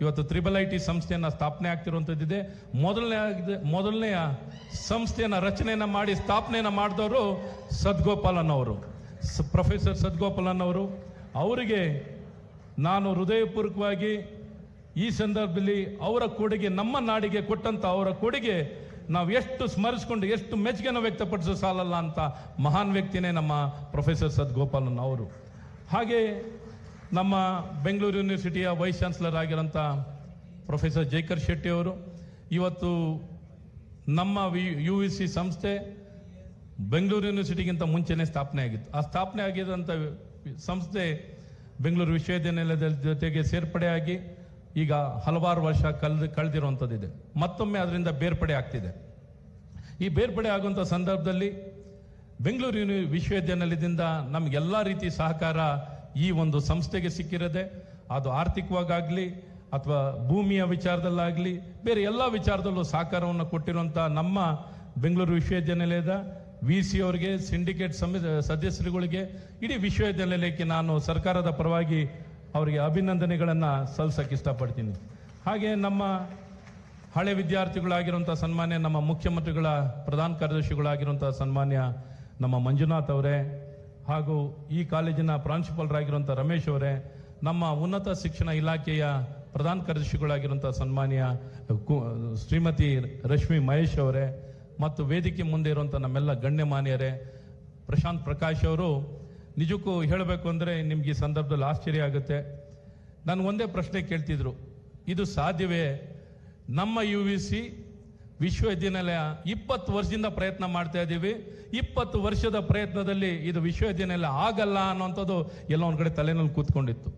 ಇವತ್ತು IIIT ಸಂಸ್ಥೆಯನ್ನು ಸ್ಥಾಪನೆ ಆಗ್ತಿರುವಂಥದ್ದಿದೆ. ಮೊದಲನೆಯ ಸಂಸ್ಥೆಯನ್ನು ರಚನೆಯನ್ನು ಮಾಡಿ ಸ್ಥಾಪನೆಯನ್ನು ಮಾಡಿದವರು ಸದ್ಗೋಪಾಲನ್ ಅವರು, ಪ್ರೊಫೆಸರ್ ಸದ್ಗೋಪಾಲನ್ ಅವರು. ಅವರಿಗೆ ನಾನು ಹೃದಯಪೂರ್ವಕವಾಗಿ ಈ ಸಂದರ್ಭದಲ್ಲಿ ಅವರ ಕೊಡುಗೆ, ನಮ್ಮ ನಾಡಿಗೆ ಕೊಟ್ಟಂತ ಅವರ ಕೊಡುಗೆ ನಾವು ಎಷ್ಟು ಸ್ಮರಿಸ್ಕೊಂಡು ಎಷ್ಟು ಮೆಚ್ಚುಗೆಯನ್ನು ವ್ಯಕ್ತಪಡಿಸೋ ಸಾಲಲ್ಲ ಅಂತ ಮಹಾನ್ ವ್ಯಕ್ತಿನೇ ನಮ್ಮ ಪ್ರೊಫೆಸರ್ ಸದ್ಗೋಪಾಲನ್ ಅವರು. ಹಾಗೆ ನಮ್ಮ ಬೆಂಗಳೂರು ಯೂನಿವರ್ಸಿಟಿಯ ವೈಸ್ ಚಾನ್ಸಲರ್ ಆಗಿರೋಂಥ ಪ್ರೊಫೆಸರ್ ಜೈಕರ್ ಶೆಟ್ಟಿ ಅವರು. ಇವತ್ತು ನಮ್ಮ UVC ಸಂಸ್ಥೆ ಬೆಂಗಳೂರು ಯೂನಿವರ್ಸಿಟಿಗಿಂತ ಮುಂಚೆನೇ ಸ್ಥಾಪನೆ ಆಗಿತ್ತು. ಆ ಸ್ಥಾಪನೆ ಆಗಿರೋಂಥ ಸಂಸ್ಥೆ ಬೆಂಗಳೂರು ವಿಶ್ವವಿದ್ಯಾನಿಲಯದ ಜೊತೆಗೆ ಸೇರ್ಪಡೆಯಾಗಿ ಈಗ ಹಲವಾರು ವರ್ಷ ಕಳೆದಿರುವಂಥದ್ದಿದೆ. ಮತ್ತೊಮ್ಮೆ ಅದರಿಂದ ಬೇರ್ಪಡೆ ಆಗ್ತಿದೆ. ಈ ಬೇರ್ಪಡೆ ಆಗುವಂಥ ಸಂದರ್ಭದಲ್ಲಿ ಬೆಂಗಳೂರು ವಿಶ್ವವಿದ್ಯಾನಿಲಯದಿಂದ ನಮಗೆಲ್ಲ ರೀತಿ ಸಹಕಾರ ಈ ಒಂದು ಸಂಸ್ಥೆಗೆ ಸಿಕ್ಕಿರದೆ, ಅದು ಆರ್ಥಿಕವಾಗಲಿ ಅಥವಾ ಭೂಮಿಯ ವಿಚಾರದಲ್ಲಾಗಲಿ ಬೇರೆ ಎಲ್ಲ ವಿಚಾರದಲ್ಲೂ ಸಹಕಾರವನ್ನು ಕೊಟ್ಟಿರುವಂಥ ನಮ್ಮ ಬೆಂಗಳೂರು ವಿಶ್ವವಿದ್ಯಾನಿಲಯದ VC ಅವರಿಗೆ, ಸಿಂಡಿಕೇಟ್ ಸದಸ್ಯರುಗಳಿಗೆ, ಇಡೀ ವಿಶ್ವವಿದ್ಯಾನಿಲಯಕ್ಕೆ ನಾನು ಸರ್ಕಾರದ ಪರವಾಗಿ ಅವರಿಗೆ ಅಭಿನಂದನೆಗಳನ್ನು ಸಲ್ಲಿಸಕ್ಕೆ ಇಷ್ಟಪಡ್ತೀನಿ. ಹಾಗೆ ನಮ್ಮ ಹಳೆ ವಿದ್ಯಾರ್ಥಿಗಳಾಗಿರುವಂಥ ಸನ್ಮಾನ್ಯ ನಮ್ಮ ಮುಖ್ಯಮಂತ್ರಿಗಳ ಪ್ರಧಾನ ಕಾರ್ಯದರ್ಶಿಗಳಾಗಿರುವಂಥ ಸನ್ಮಾನ್ಯ ನಮ್ಮ ಮಂಜುನಾಥ್ ಅವರೇ, ಹಾಗೂ ಈ ಕಾಲೇಜಿನ ಪ್ರಾಂಶುಪಾಲರಾಗಿರುವಂಥ ರಮೇಶ್ ಅವರೇ, ನಮ್ಮ ಉನ್ನತ ಶಿಕ್ಷಣ ಇಲಾಖೆಯ ಪ್ರಧಾನ ಕಾರ್ಯದರ್ಶಿಗಳಾಗಿರುವಂಥ ಸನ್ಮಾನ್ಯ ಶ್ರೀಮತಿ ರಶ್ಮಿ ಮಹೇಶ್ ಅವರೇ, ಮತ್ತು ವೇದಿಕೆ ಮುಂದೆ ಇರುವಂಥ ನಮ್ಮೆಲ್ಲ ಗಣ್ಯಮಾನ್ಯರೇ, ಪ್ರಶಾಂತ್ ಪ್ರಕಾಶ್ ಅವರು. ನಿಜಕ್ಕೂ ಹೇಳಬೇಕು ಅಂದರೆ ನಿಮ್ಗೆ ಈ ಸಂದರ್ಭದಲ್ಲಿ ಆಶ್ಚರ್ಯ ಆಗುತ್ತೆ. ನಾನು ಒಂದೇ ಪ್ರಶ್ನೆ ಕೇಳ್ತಿದ್ರು, ಇದು ಸಾಧ್ಯವೇ? ನಮ್ಮ UVC ವಿಶ್ವವಿದ್ಯಾನಿಲಯ 20 ವರ್ಷದಿಂದ ಪ್ರಯತ್ನ ಮಾಡ್ತಾ ಇದ್ದೀವಿ, 20 ವರ್ಷದ ಪ್ರಯತ್ನದಲ್ಲಿ ಇದು ವಿಶ್ವವಿದ್ಯಾನಿಲಯ ಆಗಲ್ಲ ಅನ್ನೋಂಥದ್ದು ಎಲ್ಲ ಒಂದು ಕಡೆ ತಲೆನಲ್ಲಿ ಕೂತ್ಕೊಂಡಿತ್ತು.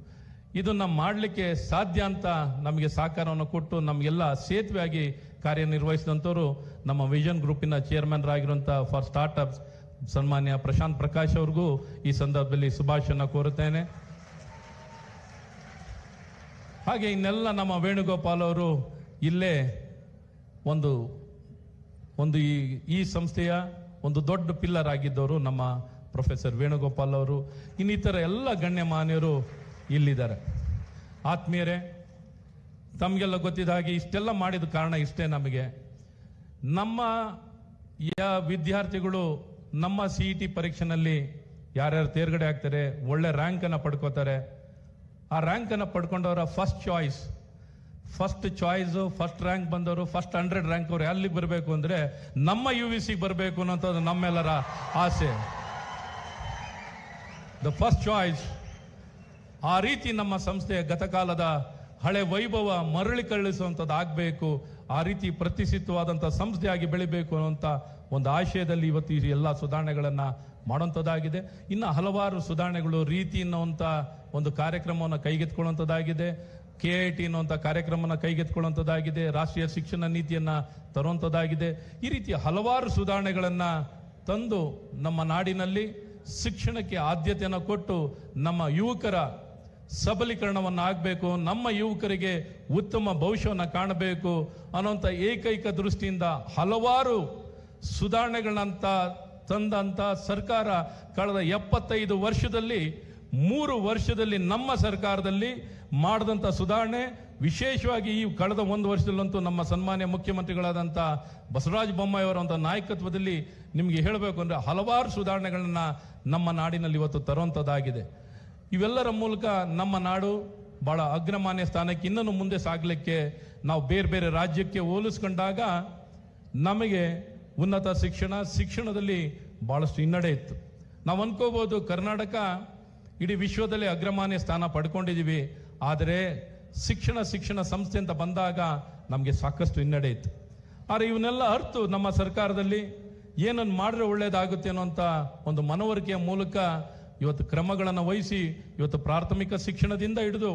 ಇದನ್ನ ಮಾಡಲಿಕ್ಕೆ ಸಾಧ್ಯ ಅಂತ ನಮಗೆ ಸಹಕಾರವನ್ನು ಕೊಟ್ಟು ನಮಗೆಲ್ಲ ಸೇತುವೆಯಾಗಿ ಕಾರ್ಯನಿರ್ವಹಿಸಿದಂಥವರು ನಮ್ಮ ವಿಷನ್ ಗ್ರೂಪಿನ ಚೇರ್ಮನ್ರಾಗಿರುವಂಥ ಫಾರ್ ಸ್ಟಾರ್ಟ್ಅಪ್ಸ್ ಸನ್ಮಾನ್ಯ ಪ್ರಶಾಂತ್ ಪ್ರಕಾಶ್ ಅವ್ರಿಗೂ ಈ ಸಂದರ್ಭದಲ್ಲಿ ಶುಭಾಶಯನ ಕೋರುತ್ತೇನೆ. ಹಾಗೆ ಇನ್ನೆಲ್ಲ ನಮ್ಮ ವೇಣುಗೋಪಾಲ್ ಅವರು ಇಲ್ಲೇ ಒಂದು ಒಂದು ಈ ಸಂಸ್ಥೆಯ ಒಂದು ದೊಡ್ಡ ಪಿಲ್ಲರ್ ಆಗಿದ್ದವರು ನಮ್ಮ ಪ್ರೊಫೆಸರ್ ವೇಣುಗೋಪಾಲ್ ಅವರು, ಇನ್ನಿತರ ಎಲ್ಲ ಗಣ್ಯಮಾನ್ಯರು ಇಲ್ಲಿದ್ದಾರೆ. ಆತ್ಮೀಯರೇ, ತಮಗೆಲ್ಲ ಗೊತ್ತಿದ್ದ ಹಾಗೆ ಇಷ್ಟೆಲ್ಲ ಮಾಡಿದ ಕಾರಣ ಇಷ್ಟೇ. ನಮಗೆ ನಮ್ಮ ವಿದ್ಯಾರ್ಥಿಗಳು ನಮ್ಮ CET ಪರೀಕ್ಷೆನಲ್ಲಿ ಯಾರ್ಯಾರು ತೇರ್ಗಡೆ ಆಗ್ತಾರೆ, ಒಳ್ಳೆ ರ್ಯಾಂಕನ್ನು ಪಡ್ಕೋತಾರೆ. ಆ ರ್ಯಾಂಕನ್ನು ಪಡ್ಕೊಂಡವರ ಫಸ್ಟ್ ಚಾಯ್ಸ್ ಫಸ್ಟ್ ರ್ಯಾಂಕ್ ಬಂದವರು, ಫಸ್ಟ್ 100 ರ್ಯಾಂಕ್ ಅವರು ಎಲ್ಲಿಗೆ ಬರಬೇಕು ಅಂದರೆ ನಮ್ಮ UVCಗೆ ಬರಬೇಕು ಅನ್ನೋಂಥದ್ದು ನಮ್ಮೆಲ್ಲರ ಆಸೆ. The first choice. ಆ ರೀತಿ ನಮ್ಮ ಸಂಸ್ಥೆಯ ಗತಕಾಲದ ಹಳೆ ವೈಭವ ಮರಳಿ ಕಳಿಸುವಂಥದ್ದು ಆಗಬೇಕು. ಆ ರೀತಿ ಪ್ರತಿಷ್ಠಿತವಾದಂಥ ಸಂಸ್ಥೆಯಾಗಿ ಬೆಳಿಬೇಕು ಅನ್ನುವಂಥ ಒಂದು ಆಶಯದಲ್ಲಿ ಇವತ್ತು ಈ ಎಲ್ಲ ಸುಧಾರಣೆಗಳನ್ನು ಮಾಡುವಂಥದ್ದಾಗಿದೆ. ಇನ್ನು ಹಲವಾರು ಸುಧಾರಣೆಗಳು, ರೀತಿ ಅನ್ನುವಂಥ ಒಂದು ಕಾರ್ಯಕ್ರಮವನ್ನು ಕೈಗೆತ್ಕೊಳ್ಳುವಂಥದ್ದಾಗಿದೆ. KIT ಅನ್ನುವಂಥ ಕಾರ್ಯಕ್ರಮನ ಕೈಗೆತ್ಕೊಳ್ಳುವಂಥದ್ದಾಗಿದೆ. ರಾಷ್ಟ್ರೀಯ ಶಿಕ್ಷಣ ನೀತಿಯನ್ನು ತರುವಂಥದ್ದಾಗಿದೆ. ಈ ರೀತಿಯ ಹಲವಾರು ಸುಧಾರಣೆಗಳನ್ನು ತಂದು ನಮ್ಮ ನಾಡಿನಲ್ಲಿ ಶಿಕ್ಷಣಕ್ಕೆ ಆದ್ಯತೆಯನ್ನು ಕೊಟ್ಟು ನಮ್ಮ ಯುವಕರ ಸಬಲೀಕರಣವನ್ನು ಆಗಬೇಕು, ನಮ್ಮ ಯುವಕರಿಗೆ ಉತ್ತಮ ಭವಿಷ್ಯವನ್ನು ಕಾಣಬೇಕು ಅನ್ನೋಂಥ ಏಕೈಕ ದೃಷ್ಟಿಯಿಂದ ಹಲವಾರು ಸುಧಾರಣೆಗಳಂತ ತಂದಂಥ ಸರ್ಕಾರ ಕಳೆದ 75 ವರ್ಷದಲ್ಲಿ 3 ವರ್ಷದಲ್ಲಿ ನಮ್ಮ ಸರ್ಕಾರದಲ್ಲಿ ಮಾಡಿದಂಥ ಸುಧಾರಣೆ, ವಿಶೇಷವಾಗಿ ಈ ಕಳೆದ 1 ವರ್ಷದಲ್ಲಂತೂ ನಮ್ಮ ಸನ್ಮಾನ್ಯ ಮುಖ್ಯಮಂತ್ರಿಗಳಾದಂಥ ಬಸವರಾಜ ಬೊಮ್ಮಾಯಿ ಅವರ ನಾಯಕತ್ವದಲ್ಲಿ ನಿಮಗೆ ಹೇಳಬೇಕು ಅಂದರೆ ಹಲವಾರು ಸುಧಾರಣೆಗಳನ್ನು ನಮ್ಮ ನಾಡಿನಲ್ಲಿ ಇವತ್ತು ತರುವಂಥದ್ದಾಗಿದೆ. ಇವೆಲ್ಲರ ಮೂಲಕ ನಮ್ಮ ನಾಡು ಬಹಳ ಅಗ್ರಮಾನ್ಯ ಸ್ಥಾನಕ್ಕೆ ಇನ್ನೂ ಮುಂದೆ ಸಾಗಲಿಕ್ಕೆ ನಾವು ಬೇರೆ ಬೇರೆ ರಾಜ್ಯಕ್ಕೆ ಹೋಲಿಸ್ಕೊಂಡಾಗ ನಮಗೆ ಉನ್ನತ ಶಿಕ್ಷಣದಲ್ಲಿ ಬಹಳಷ್ಟು ಹಿನ್ನಡೆ ಇತ್ತು. ನಾವು ಅನ್ಕೋಬಹುದು ಕರ್ನಾಟಕ ಇಡೀ ವಿಶ್ವದಲ್ಲಿ ಅಗ್ರಮಾನ್ಯ ಸ್ಥಾನ ಪಡ್ಕೊಂಡಿದ್ದೀವಿ, ಆದರೆ ಶಿಕ್ಷಣ ಸಂಸ್ಥೆ ಅಂತ ಬಂದಾಗ ನಮಗೆ ಸಾಕಷ್ಟು ಹಿನ್ನಡೆ ಇತ್ತು. ಆದರೆ ಇವನ್ನೆಲ್ಲ ಅರ್ತು ನಮ್ಮ ಸರ್ಕಾರದಲ್ಲಿ ಏನನ್ನು ಮಾಡಿದ್ರೆ ಒಳ್ಳೇದಾಗುತ್ತೆ ಅನ್ನೋಂಥ ಒಂದು ಮನವರಿಕೆಯ ಮೂಲಕ ಇವತ್ತು ಕ್ರಮಗಳನ್ನು ವಹಿಸಿ ಇವತ್ತು ಪ್ರಾಥಮಿಕ ಶಿಕ್ಷಣದಿಂದ ಹಿಡಿದು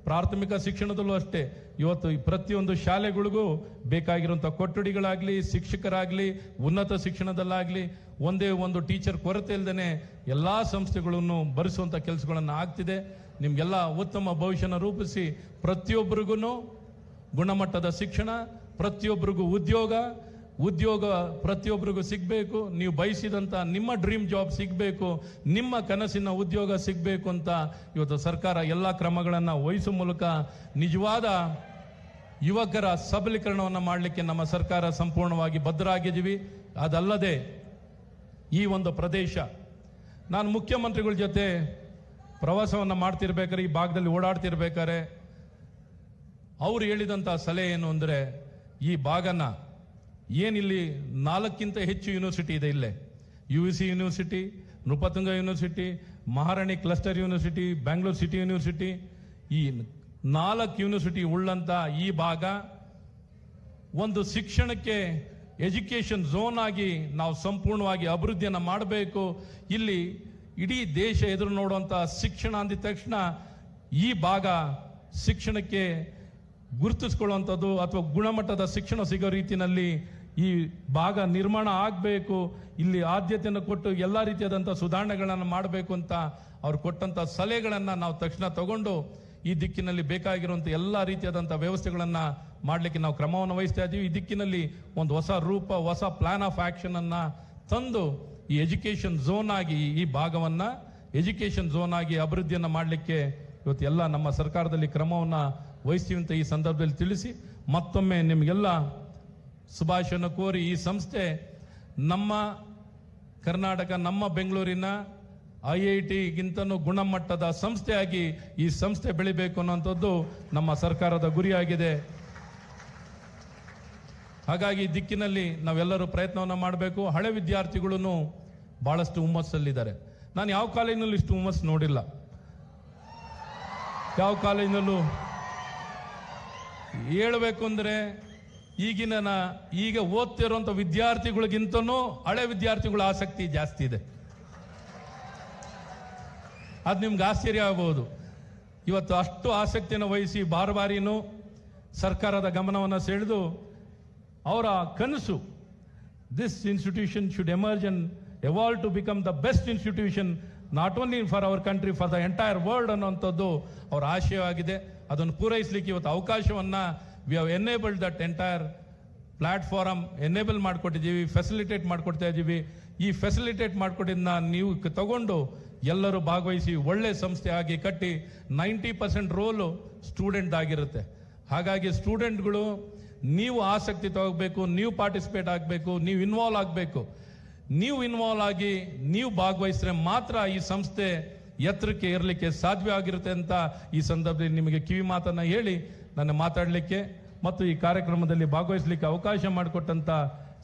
ಪ್ರಾಥಮಿಕ ಶಿಕ್ಷಣದಲ್ಲೂ ಅಷ್ಟೇ ಇವತ್ತು ಪ್ರತಿಯೊಂದು ಶಾಲೆಗಳಿಗೂ ಬೇಕಾಗಿರುವಂಥ ಕೊಠಡಿಗಳಾಗಲಿ, ಶಿಕ್ಷಕರಾಗಲಿ, ಉನ್ನತ ಶಿಕ್ಷಣದಲ್ಲಾಗಲಿ ಒಂದೇ ಒಂದು ಟೀಚರ್ ಕೊರತೆ ಇಲ್ಲದೇ ಎಲ್ಲ ಸಂಸ್ಥೆಗಳನ್ನು ಭರಿಸುವಂಥ ಕೆಲಸಗಳನ್ನು ಆಗ್ತಿದೆ. ನಿಮಗೆಲ್ಲ ಉತ್ತಮ ಭವಿಷ್ಯನ ರೂಪಿಸಿ ಪ್ರತಿಯೊಬ್ಬರಿಗೂ ಗುಣಮಟ್ಟದ ಶಿಕ್ಷಣ, ಪ್ರತಿಯೊಬ್ಬರಿಗೂ ಉದ್ಯೋಗ ಪ್ರತಿಯೊಬ್ಬರಿಗೂ ಸಿಗಬೇಕು. ನೀವು ಬಯಸಿದಂಥ ನಿಮ್ಮ ಡ್ರೀಮ್ ಜಾಬ್ ಸಿಗಬೇಕು, ನಿಮ್ಮ ಕನಸಿನ ಉದ್ಯೋಗ ಸಿಗಬೇಕು ಅಂತ ಇವತ್ತು ಸರ್ಕಾರ ಎಲ್ಲ ಕ್ರಮಗಳನ್ನು ವಹಿಸುವ ಮೂಲಕ ನಿಜವಾದ ಯುವಕರ ಸಬಲೀಕರಣವನ್ನು ಮಾಡಲಿಕ್ಕೆ ನಮ್ಮ ಸರ್ಕಾರ ಸಂಪೂರ್ಣವಾಗಿ ಬದ್ಧರಾಗಿದ್ದೀವಿ. ಅದಲ್ಲದೆ ಈ ಒಂದು ಪ್ರದೇಶ, ನಾನು ಮುಖ್ಯಮಂತ್ರಿಗಳ ಜೊತೆ ಪ್ರವಾಸವನ್ನು ಮಾಡ್ತಿರ್ಬೇಕಾದ್ರೆ, ಈ ಭಾಗದಲ್ಲಿ ಓಡಾಡ್ತಿರ್ಬೇಕಾದ್ರೆ ಅವರು ಹೇಳಿದಂಥ ಸಲಹೆ ಏನು ಅಂದರೆ, ಈ ಭಾಗನ ಏನಿಲ್ಲಿ 4ಕ್ಕಿಂತ ಹೆಚ್ಚು ಯೂನಿವರ್ಸಿಟಿ ಇದೆ. ಇಲ್ಲೇ UVC university, Nrupatunga university, Maharani cluster university, Bangalore city university, ಈ 4 ಯೂನಿವರ್ಸಿಟಿ ಉಳ್ಳಂತ ಈ ಭಾಗ ಒಂದು ಶಿಕ್ಷಣಕ್ಕೆ ಎಜುಕೇಶನ್ ಝೋನ್ ಆಗಿ ನಾವು ಸಂಪೂರ್ಣವಾಗಿ ಅಭಿವೃದ್ಧಿಯನ್ನು ಮಾಡಬೇಕು. ಇಲ್ಲಿ ಇಡೀ ದೇಶ ಎದುರು ನೋಡುವಂಥ ಶಿಕ್ಷಣ ಅಂದಿದ ತಕ್ಷಣ ಈ ಭಾಗ ಶಿಕ್ಷಣಕ್ಕೆ ಗುರುತಿಸ್ಕೊಳ್ಳುವಂಥದ್ದು ಅಥವಾ ಗುಣಮಟ್ಟದ ಶಿಕ್ಷಣ ಸಿಗೋ ರೀತಿಯಲ್ಲಿ ಈ ಭಾಗ ನಿರ್ಮಾಣ ಆಗಬೇಕು. ಇಲ್ಲಿ ಆದ್ಯತೆಯನ್ನು ಕೊಟ್ಟು ಎಲ್ಲ ರೀತಿಯಾದಂಥ ಸುಧಾರಣೆಗಳನ್ನು ಮಾಡಬೇಕು ಅಂತ ಅವ್ರು ಕೊಟ್ಟಂಥ ಸಲಹೆಗಳನ್ನು ನಾವು ತಕ್ಷಣ ತಗೊಂಡು ಈ ದಿಕ್ಕಿನಲ್ಲಿ ಬೇಕಾಗಿರುವಂಥ ಎಲ್ಲ ರೀತಿಯಾದಂಥ ವ್ಯವಸ್ಥೆಗಳನ್ನು ಮಾಡಲಿಕ್ಕೆ ನಾವು ಕ್ರಮವನ್ನು ವಹಿಸ್ತಾ ಇದ್ದೀವಿ. ಈ ದಿಕ್ಕಿನಲ್ಲಿ ಒಂದು ಹೊಸ ರೂಪ, ಹೊಸ ಪ್ಲಾನ್ ಆಫ್ ಆಕ್ಷನ್ ಅನ್ನ ತಂದು ಈ ಎಜುಕೇಶನ್ ಝೋನ್ ಆಗಿ ಈ ಭಾಗವನ್ನು ಎಜುಕೇಶನ್ ಝೋನ್ ಆಗಿ ಅಭಿವೃದ್ಧಿಯನ್ನು ಮಾಡಲಿಕ್ಕೆ ಇವತ್ತು ಎಲ್ಲ ನಮ್ಮ ಸರ್ಕಾರದಲ್ಲಿ ಕ್ರಮವನ್ನು ವಹಿಸ್ತೀವಿ ಅಂತ ಈ ಸಂದರ್ಭದಲ್ಲಿ ತಿಳಿಸಿ ಮತ್ತೊಮ್ಮೆ ನಿಮಗೆಲ್ಲ ಶುಭಾಶಯವನ್ನು ಕೋರಿ, ಈ ಸಂಸ್ಥೆ ನಮ್ಮ ಕರ್ನಾಟಕ, ನಮ್ಮ ಬೆಂಗಳೂರಿನ IIT-ಗಿಂತನೂ ಗುಣಮಟ್ಟದ ಸಂಸ್ಥೆಯಾಗಿ ಈ ಸಂಸ್ಥೆ ಬೆಳಿಬೇಕು ಅನ್ನೋಂಥದ್ದು ನಮ್ಮ ಸರ್ಕಾರದ ಗುರಿಯಾಗಿದೆ. ಹಾಗಾಗಿ ಈ ದಿಕ್ಕಿನಲ್ಲಿ ನಾವೆಲ್ಲರೂ ಪ್ರಯತ್ನವನ್ನು ಮಾಡಬೇಕು. ಹಳೆ ವಿದ್ಯಾರ್ಥಿಗಳು ಬಹಳಷ್ಟು ಹುಮ್ಮಸ್ಸಲ್ಲಿದ್ದಾರೆ. ನಾನು ಯಾವ ಕಾಲೇಜಿನಲ್ಲೂ ಇಷ್ಟು ಹುಮ್ಮಸ್ಸು ನೋಡಿಲ್ಲ. ಯಾವ ಕಾಲೇಜಿನಲ್ಲೂ ಹೇಳಬೇಕು ಅಂದರೆ ಈಗ ಓದ್ತಿರುವಂಥ ವಿದ್ಯಾರ್ಥಿಗಳಿಗಿಂತನೂ ಹಳೆ ವಿದ್ಯಾರ್ಥಿಗಳ ಆಸಕ್ತಿ ಜಾಸ್ತಿ ಇದೆ. ಅದು ನಿಮ್ಗೆ ಆಶ್ಚರ್ಯ ಆಗಬಹುದು. ಇವತ್ತು ಅಷ್ಟು ಆಸಕ್ತಿಯನ್ನು ವಹಿಸಿ ಬಾರಿನೂ ಸರ್ಕಾರದ ಗಮನವನ್ನು ಸೆಳೆದು ಅವರ ಕನಸು, this institution should emerge and evolve to become the best institution not only for our country, for the entire world ಅನ್ನುವಂಥದ್ದು ಅವರ ಆಶಯವಾಗಿದೆ. ಅದನ್ನು ಪೂರೈಸಲಿಕ್ಕೆ ಇವತ್ತು ಅವಕಾಶವನ್ನು we have enabled that entire platform enable ಮಾಡಿಕೊಟ್ಟಿದ್ದೀವಿ, ಫೆಸಿಲಿಟೇಟ್ ಮಾಡಿಕೊಡ್ತಾ ಇದ್ದೀವಿ. ಈ ಫೆಸಿಲಿಟೇಟ್ ಮಾಡಿಕೊಟ್ಟಿದ್ದನ್ನ ನೀವು ತಗೊಂಡು ಎಲ್ಲರೂ ಭಾಗವಹಿಸಿ ಒಳ್ಳೆ ಸಂಸ್ಥೆ ಆಗಿ ಕಟ್ಟಿ 90% ರೋಲು ಸ್ಟೂಡೆಂಟ್ ಆಗಿರುತ್ತೆ. ಹಾಗಾಗಿ ಸ್ಟೂಡೆಂಟ್ಗಳು ನೀವು ಆಸಕ್ತಿ ತಗೋಬೇಕು, ನೀವು ಪಾರ್ಟಿಸಿಪೇಟ್ ಆಗಬೇಕು, ನೀವು ಇನ್ವಾಲ್ವ್ ಆಗಬೇಕು. ನೀವು ಇನ್ವಾಲ್ವ್ ಆಗಿ ನೀವು ಭಾಗವಹಿಸಿದ್ರೆ ಮಾತ್ರ ಈ ಸಂಸ್ಥೆ ಎತ್ತರಕ್ಕೆ ಏರಲಿಕ್ಕೆ ಸಾಧ್ಯ ಆಗಿರುತ್ತೆ ಅಂತ ಈ ಸಂದರ್ಭದಲ್ಲಿ ನಿಮಗೆ ಕಿವಿ ಮಾತನ್ನ ಹೇಳಿ ನನ್ನ ಮಾತಾಡಲಿಕ್ಕೆ ಮತ್ತು ಈ ಕಾರ್ಯಕ್ರಮದಲ್ಲಿ ಭಾಗವಹಿಸಲಿಕ್ಕೆ ಅವಕಾಶ ಮಾಡಿಕೊಟ್ಟಂತ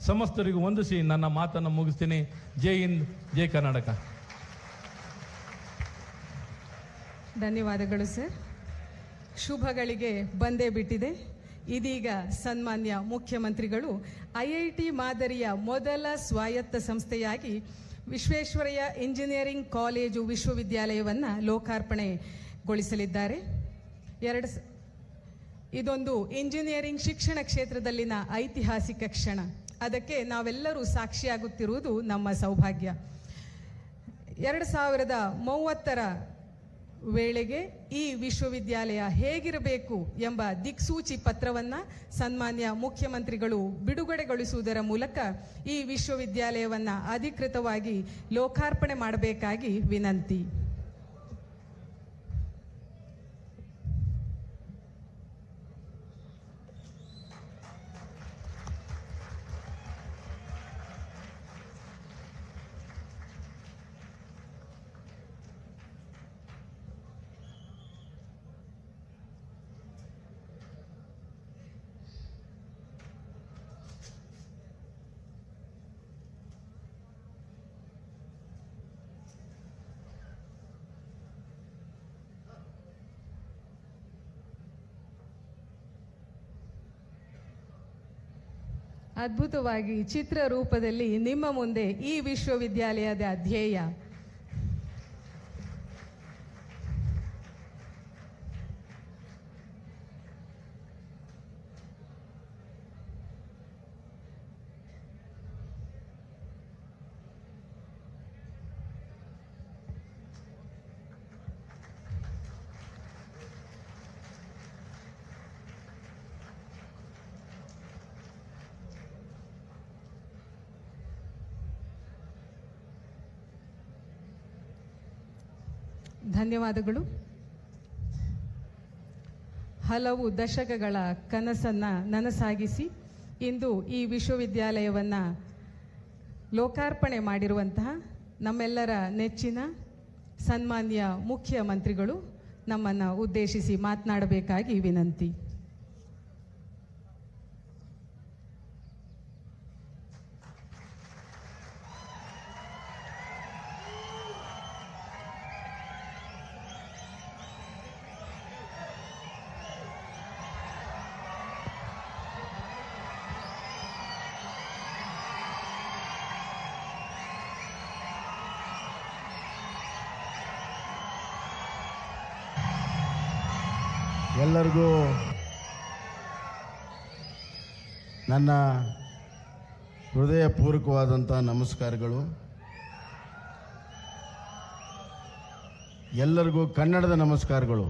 ಸಮಸ್ತರಿಗೂ ವಂದಿಸಿ ನನ್ನ ಮಾತನ್ನು ಮುಗಿಸ್ತೀನಿ. ಜೈ ಹಿಂದ್, ಜೈ ಕರ್ನಾಟಕ. ಧನ್ಯವಾದಗಳು ಸರ್. ಶುಭಗಳಿಗೆ ಬಂದೇ ಬಿಟ್ಟಿದೆ. ಇದೀಗ ಸನ್ಮಾನ್ಯ ಮುಖ್ಯಮಂತ್ರಿಗಳು IIT ಮಾದರಿಯ ಮೊದಲ ಸ್ವಾಯತ್ತ ಸಂಸ್ಥೆಯಾಗಿ ವಿಶ್ವೇಶ್ವರಯ್ಯ ಇಂಜಿನಿಯರಿಂಗ್ ಕಾಲೇಜು ವಿಶ್ವವಿದ್ಯಾಲಯವನ್ನು ಲೋಕಾರ್ಪಣೆಗೊಳಿಸಲಿದ್ದಾರೆ. ಇದೊಂದು ಇಂಜಿನಿಯರಿಂಗ್ ಶಿಕ್ಷಣ ಕ್ಷೇತ್ರದಲ್ಲಿನ ಐತಿಹಾಸಿಕ ಕ್ಷಣ. ಅದಕ್ಕೆ ನಾವೆಲ್ಲರೂ ಸಾಕ್ಷಿಯಾಗುತ್ತಿರುವುದು ನಮ್ಮ ಸೌಭಾಗ್ಯ. 2030 ವೇಳೆಗೆ ಈ ವಿಶ್ವವಿದ್ಯಾಲಯ ಹೇಗಿರಬೇಕು ಎಂಬ ದಿಕ್ಸೂಚಿ ಪತ್ರವನ್ನು ಸನ್ಮಾನ್ಯ ಮುಖ್ಯಮಂತ್ರಿಗಳು ಬಿಡುಗಡೆಗೊಳಿಸುವುದರ ಮೂಲಕ ಈ ವಿಶ್ವವಿದ್ಯಾಲಯವನ್ನು ಅಧಿಕೃತವಾಗಿ ಲೋಕಾರ್ಪಣೆ ಮಾಡಬೇಕಾಗಿ ವಿನಂತಿ. ಅದ್ಭುತವಾಗಿ ಚಿತ್ರ ರೂಪದಲ್ಲಿ ನಿಮ್ಮ ಮುಂದೆ ಈ ವಿಶ್ವವಿದ್ಯಾಲಯದ ಧ್ಯೇಯ, ಧನ್ಯವಾದಗಳು. ಹಲವು ದಶಕಗಳ ಕನಸನ್ನು ನನಸಾಗಿಸಿ ಇಂದು ಈ ವಿಶ್ವವಿದ್ಯಾಲಯವನ್ನು ಲೋಕಾರ್ಪಣೆ ಮಾಡಿರುವಂತಹ ನಮ್ಮೆಲ್ಲರ ನೆಚ್ಚಿನ ಸನ್ಮಾನ್ಯ ಮುಖ್ಯಮಂತ್ರಿಗಳು ನಮ್ಮನ್ನು ಉದ್ದೇಶಿಸಿ ಮಾತನಾಡಬೇಕಾಗಿ ವಿನಂತಿ. ಎಲ್ಲರಿಗೂ ನನ್ನ ಹೃದಯಪೂರ್ವಕವಾದಂಥ ನಮಸ್ಕಾರಗಳು. ಎಲ್ಲರಿಗೂ ಕನ್ನಡದ ನಮಸ್ಕಾರಗಳು.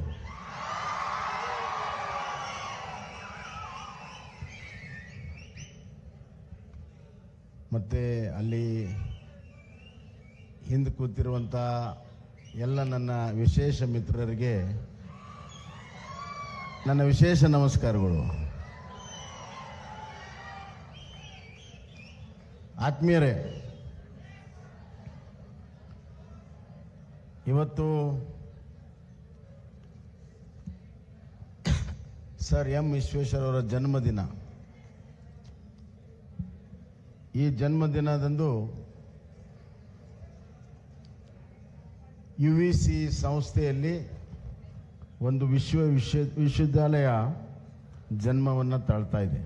ಮತ್ತು ಅಲ್ಲಿ ಹಿಂದೆ ಕೂತಿರುವಂಥ ಎಲ್ಲ ನನ್ನ ವಿಶೇಷ ಮಿತ್ರರಿಗೆ ನನ್ನ ವಿಶೇಷ ನಮಸ್ಕಾರಗಳು. ಆತ್ಮೀಯರೇ, ಇವತ್ತು ಸರ್ ಎಂ ವಿಶ್ವೇಶ್ವರಯ್ಯ ಅವರ ಜನ್ಮದಿನ. ಈ ಜನ್ಮದಿನದಂದು UVC ಸಂಸ್ಥೆಯಲ್ಲಿ ಒಂದು ವಿಶ್ವವಿದ್ಯಾಲಯ ಜನ್ಮವನ್ನು ತಾಳ್ತಾ ಇದೆ.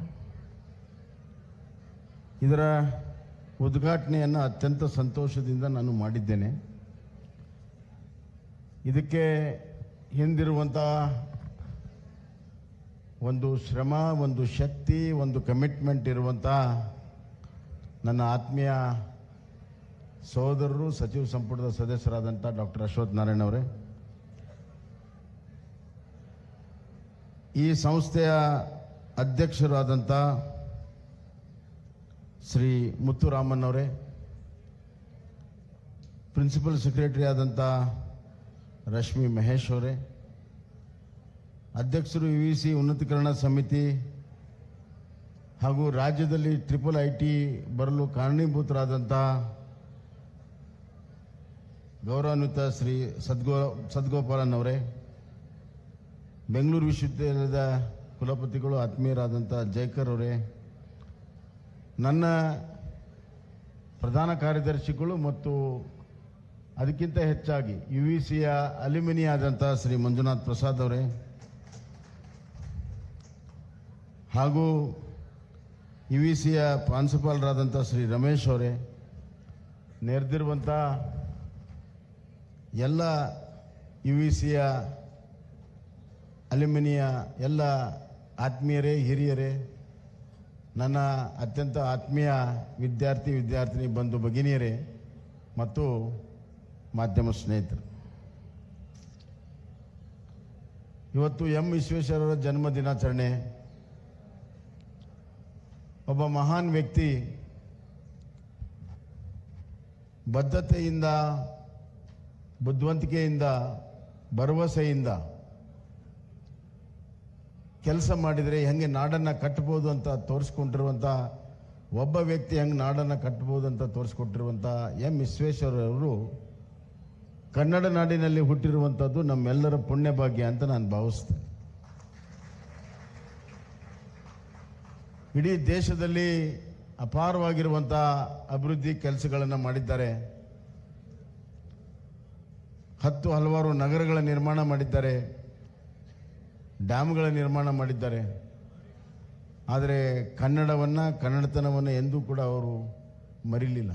ಇದರ ಉದ್ಘಾಟನೆಯನ್ನು ಅತ್ಯಂತ ಸಂತೋಷದಿಂದ ನಾನು ಮಾಡಿದ್ದೇನೆ. ಇದಕ್ಕೆ ಹಿಂದಿರುವಂಥ ಒಂದು ಶ್ರಮ, ಒಂದು ಶಕ್ತಿ, ಒಂದು ಕಮಿಟ್ಮೆಂಟ್ ಇರುವಂಥ ನನ್ನ ಆತ್ಮೀಯ ಸಹೋದರರು, ಸಚಿವ ಸಂಪುಟದ ಸದಸ್ಯರಾದಂಥ ಡಾಕ್ಟರ್ ಅಶ್ವಥ್ ನಾರಾಯಣ್ ಅವರೇ, ಈ ಸಂಸ್ಥೆಯ ಅಧ್ಯಕ್ಷರಾದಂಥ ಶ್ರೀ ಮುತ್ತುರಾಮನ್ ಅವರೇ, ಪ್ರಿನ್ಸಿಪಲ್ ಸೆಕ್ರೆಟರಿ ಆದಂಥ ರಶ್ಮಿ ಮಹೇಶ್ ಅವರೇ, ಅಧ್ಯಕ್ಷರು UEC ಉನ್ನತೀಕರಣ ಸಮಿತಿ ಹಾಗೂ ರಾಜ್ಯದಲ್ಲಿ IIIT ಬರಲು ಕಾರಣೀಭೂತರಾದಂಥ ಗೌರವಾನ್ವಿತ ಶ್ರೀ ಸದ್ಗೋಪಾಲನ್ ಅವರೇ, ಬೆಂಗಳೂರು ವಿಶ್ವವಿದ್ಯಾಲಯದ ಕುಲಪತಿಗಳು ಆತ್ಮೀಯರಾದಂಥ ಜೈಕರ್ ಅವರೇ, ನನ್ನ ಪ್ರಧಾನ ಕಾರ್ಯದರ್ಶಿಗಳು ಮತ್ತು ಅದಕ್ಕಿಂತ ಹೆಚ್ಚಾಗಿ UECಯ ಅಲ್ಯುಮಿನಿ ಆದಂಥ ಶ್ರೀ ಮಂಜುನಾಥ್ ಪ್ರಸಾದ್ ಅವರೇ, ಹಾಗೂ UECಯ ಪ್ರಾಂಶುಪಾಲರಾದಂಥ ಶ್ರೀ ರಮೇಶ್ ಅವರೇ, ನೆರೆದಿರುವಂಥ ಎಲ್ಲ UECಯ ಅಲ್ಯುಮಿನಿಯ ಎಲ್ಲ ಆತ್ಮೀಯರೇ, ಹಿರಿಯರೇ, ನನ್ನ ಅತ್ಯಂತ ಆತ್ಮೀಯ ವಿದ್ಯಾರ್ಥಿನಿ ಬಂಧು ಭಗಿನಿಯರೇ ಮತ್ತು ಮಾಧ್ಯಮ ಸ್ನೇಹಿತರು, ಇವತ್ತು ಎಂ ವಿಶ್ವೇಶ್ವರರ ಜನ್ಮ ದಿನಾಚರಣೆ. ಒಬ್ಬ ಮಹಾನ್ ವ್ಯಕ್ತಿ ಬದ್ಧತೆಯಿಂದ, ಬುದ್ಧಿವಂತಿಕೆಯಿಂದ, ಭರವಸೆಯಿಂದ ಕೆಲಸ ಮಾಡಿದರೆ ಹೆಂಗೆ ನಾಡನ್ನು ಕಟ್ಟಬಹುದು ಅಂತ ತೋರಿಸ್ಕೊಂಡಿರುವಂಥ ಒಬ್ಬ ವ್ಯಕ್ತಿ, ಹೆಂಗೆ ನಾಡನ್ನು ಕಟ್ಟಬಹುದು ಅಂತ ತೋರಿಸ್ಕೊಟ್ಟಿರುವಂಥ ಎಂ ವಿಶ್ವೇಶ್ವರಯ್ಯನವರು ಕನ್ನಡ ನಾಡಿನಲ್ಲಿ ಹುಟ್ಟಿರುವಂಥದ್ದು ನಮ್ಮೆಲ್ಲರ ಪುಣ್ಯ ಭಾಗ್ಯ ಅಂತ ನಾನು ಭಾವಿಸ್ತೇನೆ. ಇಡೀ ದೇಶದಲ್ಲಿ ಅಪಾರವಾಗಿರುವಂಥ ಅಭಿವೃದ್ಧಿ ಕೆಲಸಗಳನ್ನು ಮಾಡಿದ್ದಾರೆ. ಹಲವಾರು ನಗರಗಳ ನಿರ್ಮಾಣ ಮಾಡಿದ್ದಾರೆ, ಡ್ಯಾಮ್ಗಳ ನಿರ್ಮಾಣ ಮಾಡಿದ್ದಾರೆ. ಆದರೆ ಕನ್ನಡತನವನ್ನು ಎಂದೂ ಕೂಡ ಅವರು ಮರಿಲಿಲ್ಲ.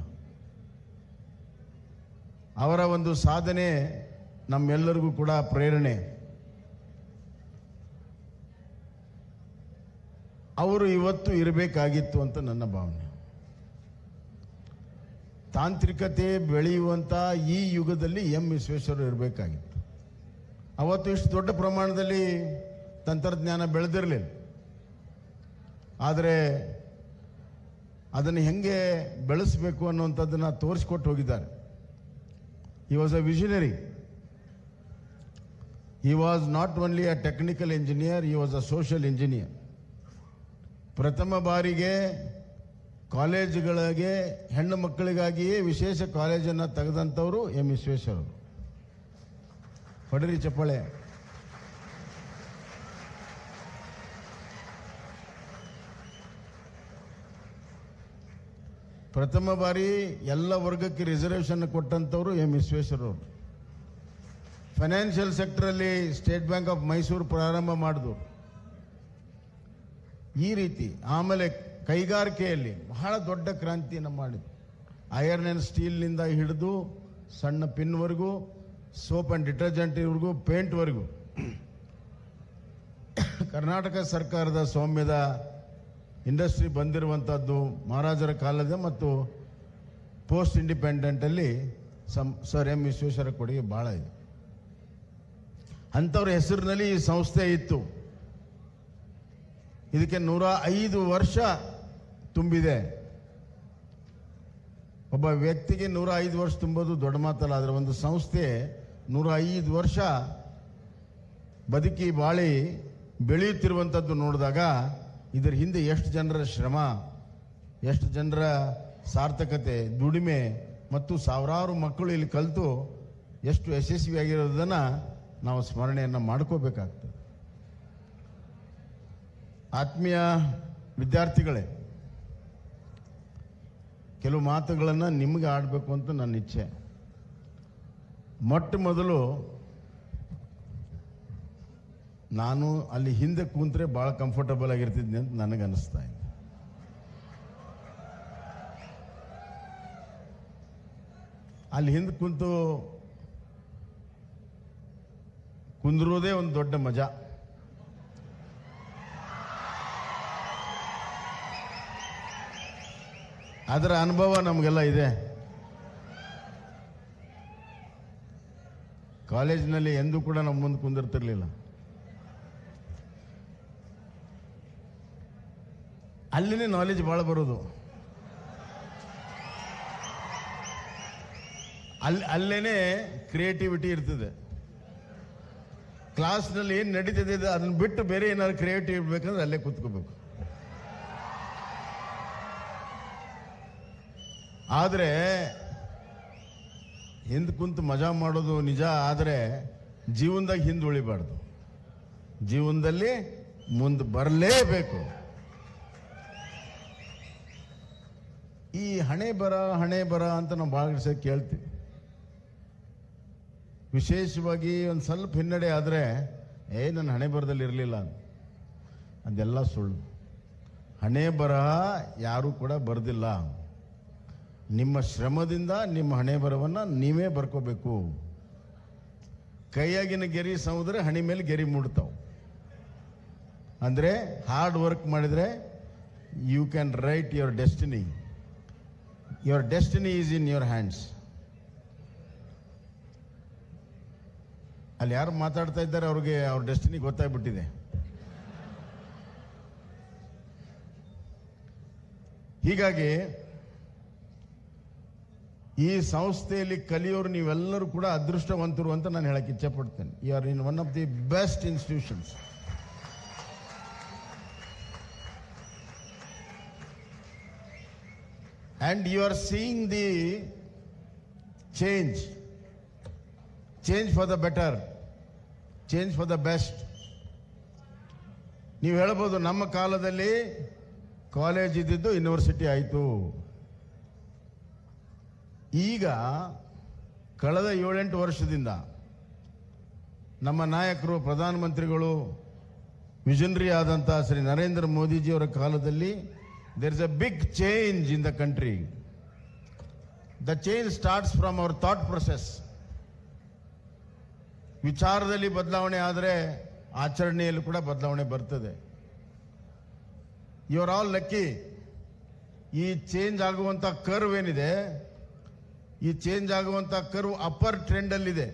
ಅವರ ಒಂದು ಸಾಧನೆ ನಮ್ಮೆಲ್ಲರಿಗೂ ಕೂಡ ಪ್ರೇರಣೆ. ಅವರು ಇವತ್ತು ಇರಬೇಕಾಗಿತ್ತು ಅಂತ ನನ್ನ ಭಾವನೆ. ತಾಂತ್ರಿಕತೆ ಬೆಳೆಯುವಂಥ ಈ ಯುಗದಲ್ಲಿ ಎಂ ವಿಶ್ವೇಶ್ವರಯ್ಯ ಇರಬೇಕಾಗಿತ್ತು. ಅವತ್ತು ಇಷ್ಟು ದೊಡ್ಡ ಪ್ರಮಾಣದಲ್ಲಿ ತಂತ್ರಜ್ಞಾನ ಬೆಳೆದಿರಲಿಲ್ಲ, ಆದರೆ ಅದನ್ನು ಹೆಂಗೆ ಬೆಳೆಸಬೇಕು ಅನ್ನುವಂಥದ್ದನ್ನು ತೋರಿಸ್ಕೊಟ್ಟು ಹೋಗಿದ್ದಾರೆ. He was a visionary. He was not only a technical engineer, he was a social engineer. ಪ್ರಥಮ ಬಾರಿಗೆ ಕಾಲೇಜುಗಳಿಗೆ ಹೆಣ್ಣು ಮಕ್ಕಳಿಗಾಗಿಯೇ ವಿಶೇಷ ಕಾಲೇಜನ್ನು ತೆಗೆದಂಥವರು ಎಂ ವಿಶ್ವೇಶ್ವರಯ್ಯ. ಹೊಡರಿ ಚಪ್ಪಾಳೆ. ಪ್ರಥಮ ಬಾರಿ ಎಲ್ಲ ವರ್ಗಕ್ಕೆ ರಿಸರ್ವೇಷನ್ ಕೊಟ್ಟಂಥವ್ರು ಎಂ ವಿಶ್ವೇಶ್ವರಯ್ಯ. ಫೈನಾನ್ಷಿಯಲ್ ಸೆಕ್ಟರಲ್ಲಿ ಸ್ಟೇಟ್ ಬ್ಯಾಂಕ್ ಆಫ್ ಮೈಸೂರು ಪ್ರಾರಂಭ ಮಾಡಿದ್ರು. ಈ ರೀತಿ ಆಮೇಲೆ ಕೈಗಾರಿಕೆಯಲ್ಲಿ ಬಹಳ ದೊಡ್ಡ ಕ್ರಾಂತಿಯನ್ನು ಮಾಡಿದ್ರು. ಐರನ್ ಆ್ಯಂಡ್ ಸ್ಟೀಲ್ನಿಂದ ಹಿಡಿದು ಸಣ್ಣ ಪಿನ್ವರೆಗೂ, ಸೋಪ್ ಆ್ಯಂಡ್ ಡಿಟರ್ಜೆಂಟ್ವರೆಗೂ, ಪೇಂಟ್ವರೆಗೂ ಕರ್ನಾಟಕ ಸರ್ಕಾರದ ಸ್ವಾಮ್ಯದ ಇಂಡಸ್ಟ್ರಿ ಬಂದಿರುವಂಥದ್ದು ಮಹಾರಾಜರ ಕಾಲದ ಮತ್ತು ಪೋಸ್ಟ್ ಇಂಡಿಪೆಂಡೆಂಟಲ್ಲಿ ಸರ್ ಎಂ ವಿಶ್ವೇಶ್ವರಯ್ಯ ಕೊಡುಗೆ ಭಾಳ ಇದೆ. ಅಂಥವ್ರ ಹೆಸರಿನಲ್ಲಿ ಈ ಸಂಸ್ಥೆ ಇತ್ತು. ಇದಕ್ಕೆ 105 ವರ್ಷ ತುಂಬಿದೆ. ಒಬ್ಬ ವ್ಯಕ್ತಿಗೆ 105 ವರ್ಷ ತುಂಬೋದು ದೊಡ್ಡ ಮಾತಲ್ಲ. ಆದರೆ ಒಂದು ಸಂಸ್ಥೆ 105 ವರ್ಷ ಬದುಕಿ ಬಾಳಿ ಬೆಳೆಯುತ್ತಿರುವಂಥದ್ದು ನೋಡಿದಾಗ ಇದರ ಹಿಂದೆ ಎಷ್ಟು ಜನರ ಶ್ರಮ, ಎಷ್ಟು ಜನರ ಸಾರ್ಥಕತೆ, ದುಡಿಮೆ ಮತ್ತು ಸಾವಿರಾರು ಮಕ್ಕಳು ಇಲ್ಲಿ ಕಲಿತು ಎಷ್ಟು ಯಶಸ್ವಿಯಾಗಿರೋದನ್ನು ನಾವು ಸ್ಮರಣೆಯನ್ನು ಮಾಡ್ಕೋಬೇಕಾಗ್ತದೆ. ಆತ್ಮೀಯ ವಿದ್ಯಾರ್ಥಿಗಳೇ, ಕೆಲವು ಮಾತುಗಳನ್ನು ನಿಮಗೆ ಆಡಬೇಕು ಅಂತ ನನ್ನ ಇಚ್ಛೆ. ಮೊಟ್ಟ ಮೊದಲು ನಾನು ಅಲ್ಲಿ ಹಿಂದೆ ಕೂತ್ರೆ ಭಾಳ ಕಂಫರ್ಟಬಲ್ ಆಗಿರ್ತಿದ್ದೆ ಅಂತ ನನಗೆ ಅನಿಸ್ತಾ ಇದೆ. ಅಲ್ಲಿ ಹಿಂದೆ ಕುಂದಿರೋದೇ ಒಂದು ದೊಡ್ಡ ಮಜಾ. ಅದರ ಅನುಭವ ನಮಗೆಲ್ಲ ಇದೆ. ಕಾಲೇಜಿನಲ್ಲಿ ಎಂದೂ ಕೂಡ ನಮ್ಮ ಮುಂದೆ ಕುಂದಿರ್ತಿರ್ಲಿಲ್ಲ. ಅಲ್ಲಿನೇ ನಾಲೆಜ್ ಭಾಳ ಬರೋದು. ಅಲ್ಲೇನೆ ಕ್ರಿಯೇಟಿವಿಟಿ ಇರ್ತದೆ. ಕ್ಲಾಸ್ನಲ್ಲಿ ಏನು ನಡೀತದೆ ಅದನ್ನ ಬಿಟ್ಟು ಬೇರೆ ಏನಾದ್ರು ಕ್ರಿಯೇಟಿವ್ ಇರ್ಬೇಕಂದ್ರೆ ಅಲ್ಲೇ ಕೂತ್ಕೋಬೇಕು. ಆದರೆ ಹಿಂದೆ ಕುಂತು ಮಜಾ ಮಾಡೋದು ನಿಜ, ಆದರೆ ಜೀವನದಾಗ ಹಿಂದೆ ಉಳಿಬಾರ್ದು. ಜೀವನದಲ್ಲಿ ಮುಂದೆ ಬರಲೇಬೇಕು. ಈ ಹಣೆ ಬರ ಅಂತ ನಾವು ಭಾಳ ಸರಿ ಕೇಳ್ತೀವಿ. ವಿಶೇಷವಾಗಿ ಒಂದು ಸ್ವಲ್ಪ ಹಿನ್ನಡೆ ಆದರೆ ನನ್ನ ಹಣೆ ಬರದಲ್ಲಿ ಇರಲಿಲ್ಲ, ಅದೆಲ್ಲ ಸುಳ್ಳು. ಹಣೆ ಬರಹ ಯಾರೂ ಕೂಡ ಬರೆದಿಲ್ಲ. ನಿಮ್ಮ ಶ್ರಮದಿಂದ ನಿಮ್ಮ ಹಣೆ ಬರವನ್ನು ನೀವೇ ಬರ್ಕೋಬೇಕು. ಕೈಯಾಗಿನ ಗೆರಿ ಸೌದ್ರೆ ಹಣೆ ಮೇಲೆ ಗೆರಿ ಮೂಡ್ತಾವೆ. ಅಂದರೆ ಹಾರ್ಡ್ ವರ್ಕ್ ಮಾಡಿದರೆ you can write your destiny. Your destiny is in your hands. ಅಲ್ಲಿ ಯಾರು ಮಾತಾಡ್ತಾ ಇದ್ದಾರೆ ಅವ್ರಿಗೆ ಅವ್ರ ಡೆಸ್ಟಿನಿ ಗೊತ್ತಾಗ್ಬಿಟ್ಟಿದೆ. ಹೀಗಾಗಿ ಈ ಸಂಸ್ಥೆಯಲ್ಲಿ ಕಲಿಯೋರು ನೀವೆಲ್ಲರೂ ಕೂಡ ಅದೃಷ್ಟವಂತರು ಅಂತ ನಾನು ಹೇಳಕ್ಕೆ ಇಚ್ಛೆ ಪಡ್ತೇನೆ. You are in one of the best institutions. And you are seeing the change for the better, change for the best. ನೀವು ಹೇಳ್ಬೋದು ನಮ್ಮ ಕಾಲದಲ್ಲಿ ಕಾಲೇಜ್ ಇದ್ದಿದ್ದು ಯೂನಿವರ್ಸಿಟಿ ಆಯಿತು. ಈಗ ಕಳೆದ 7-8 ವರ್ಷದಿಂದ ನಮ್ಮ ನಾಯಕರು, ಪ್ರಧಾನಮಂತ್ರಿಗಳು, ವಿಷನರಿ ಆದಂಥ ಶ್ರೀ ನರೇಂದ್ರ ಮೋದಿಜಿಯವರ ಕಾಲದಲ್ಲಿ there is a big change in the country. The change starts from our thought process. ವಿಚಾರದಲ್ಲಿ ಬದಲಾವಣೆ ಆದರೆ ಆಚರಣೆಯಲ್ಲೂ ಕೂಡ ಬದಲಾವಣೆ ಬರ್ತದೆ. You are all lucky. ಈ ಚೇಂಜ್ ಆಗುವಂಥ ಕರ್ವ್ ಏನಿದೆ, ಈ ಚೇಂಜ್ ಆಗುವಂಥ ಕರ್ವ್ ಅಪ್ಪರ್ ಟ್ರೆಂಡಲ್ಲಿದೆ.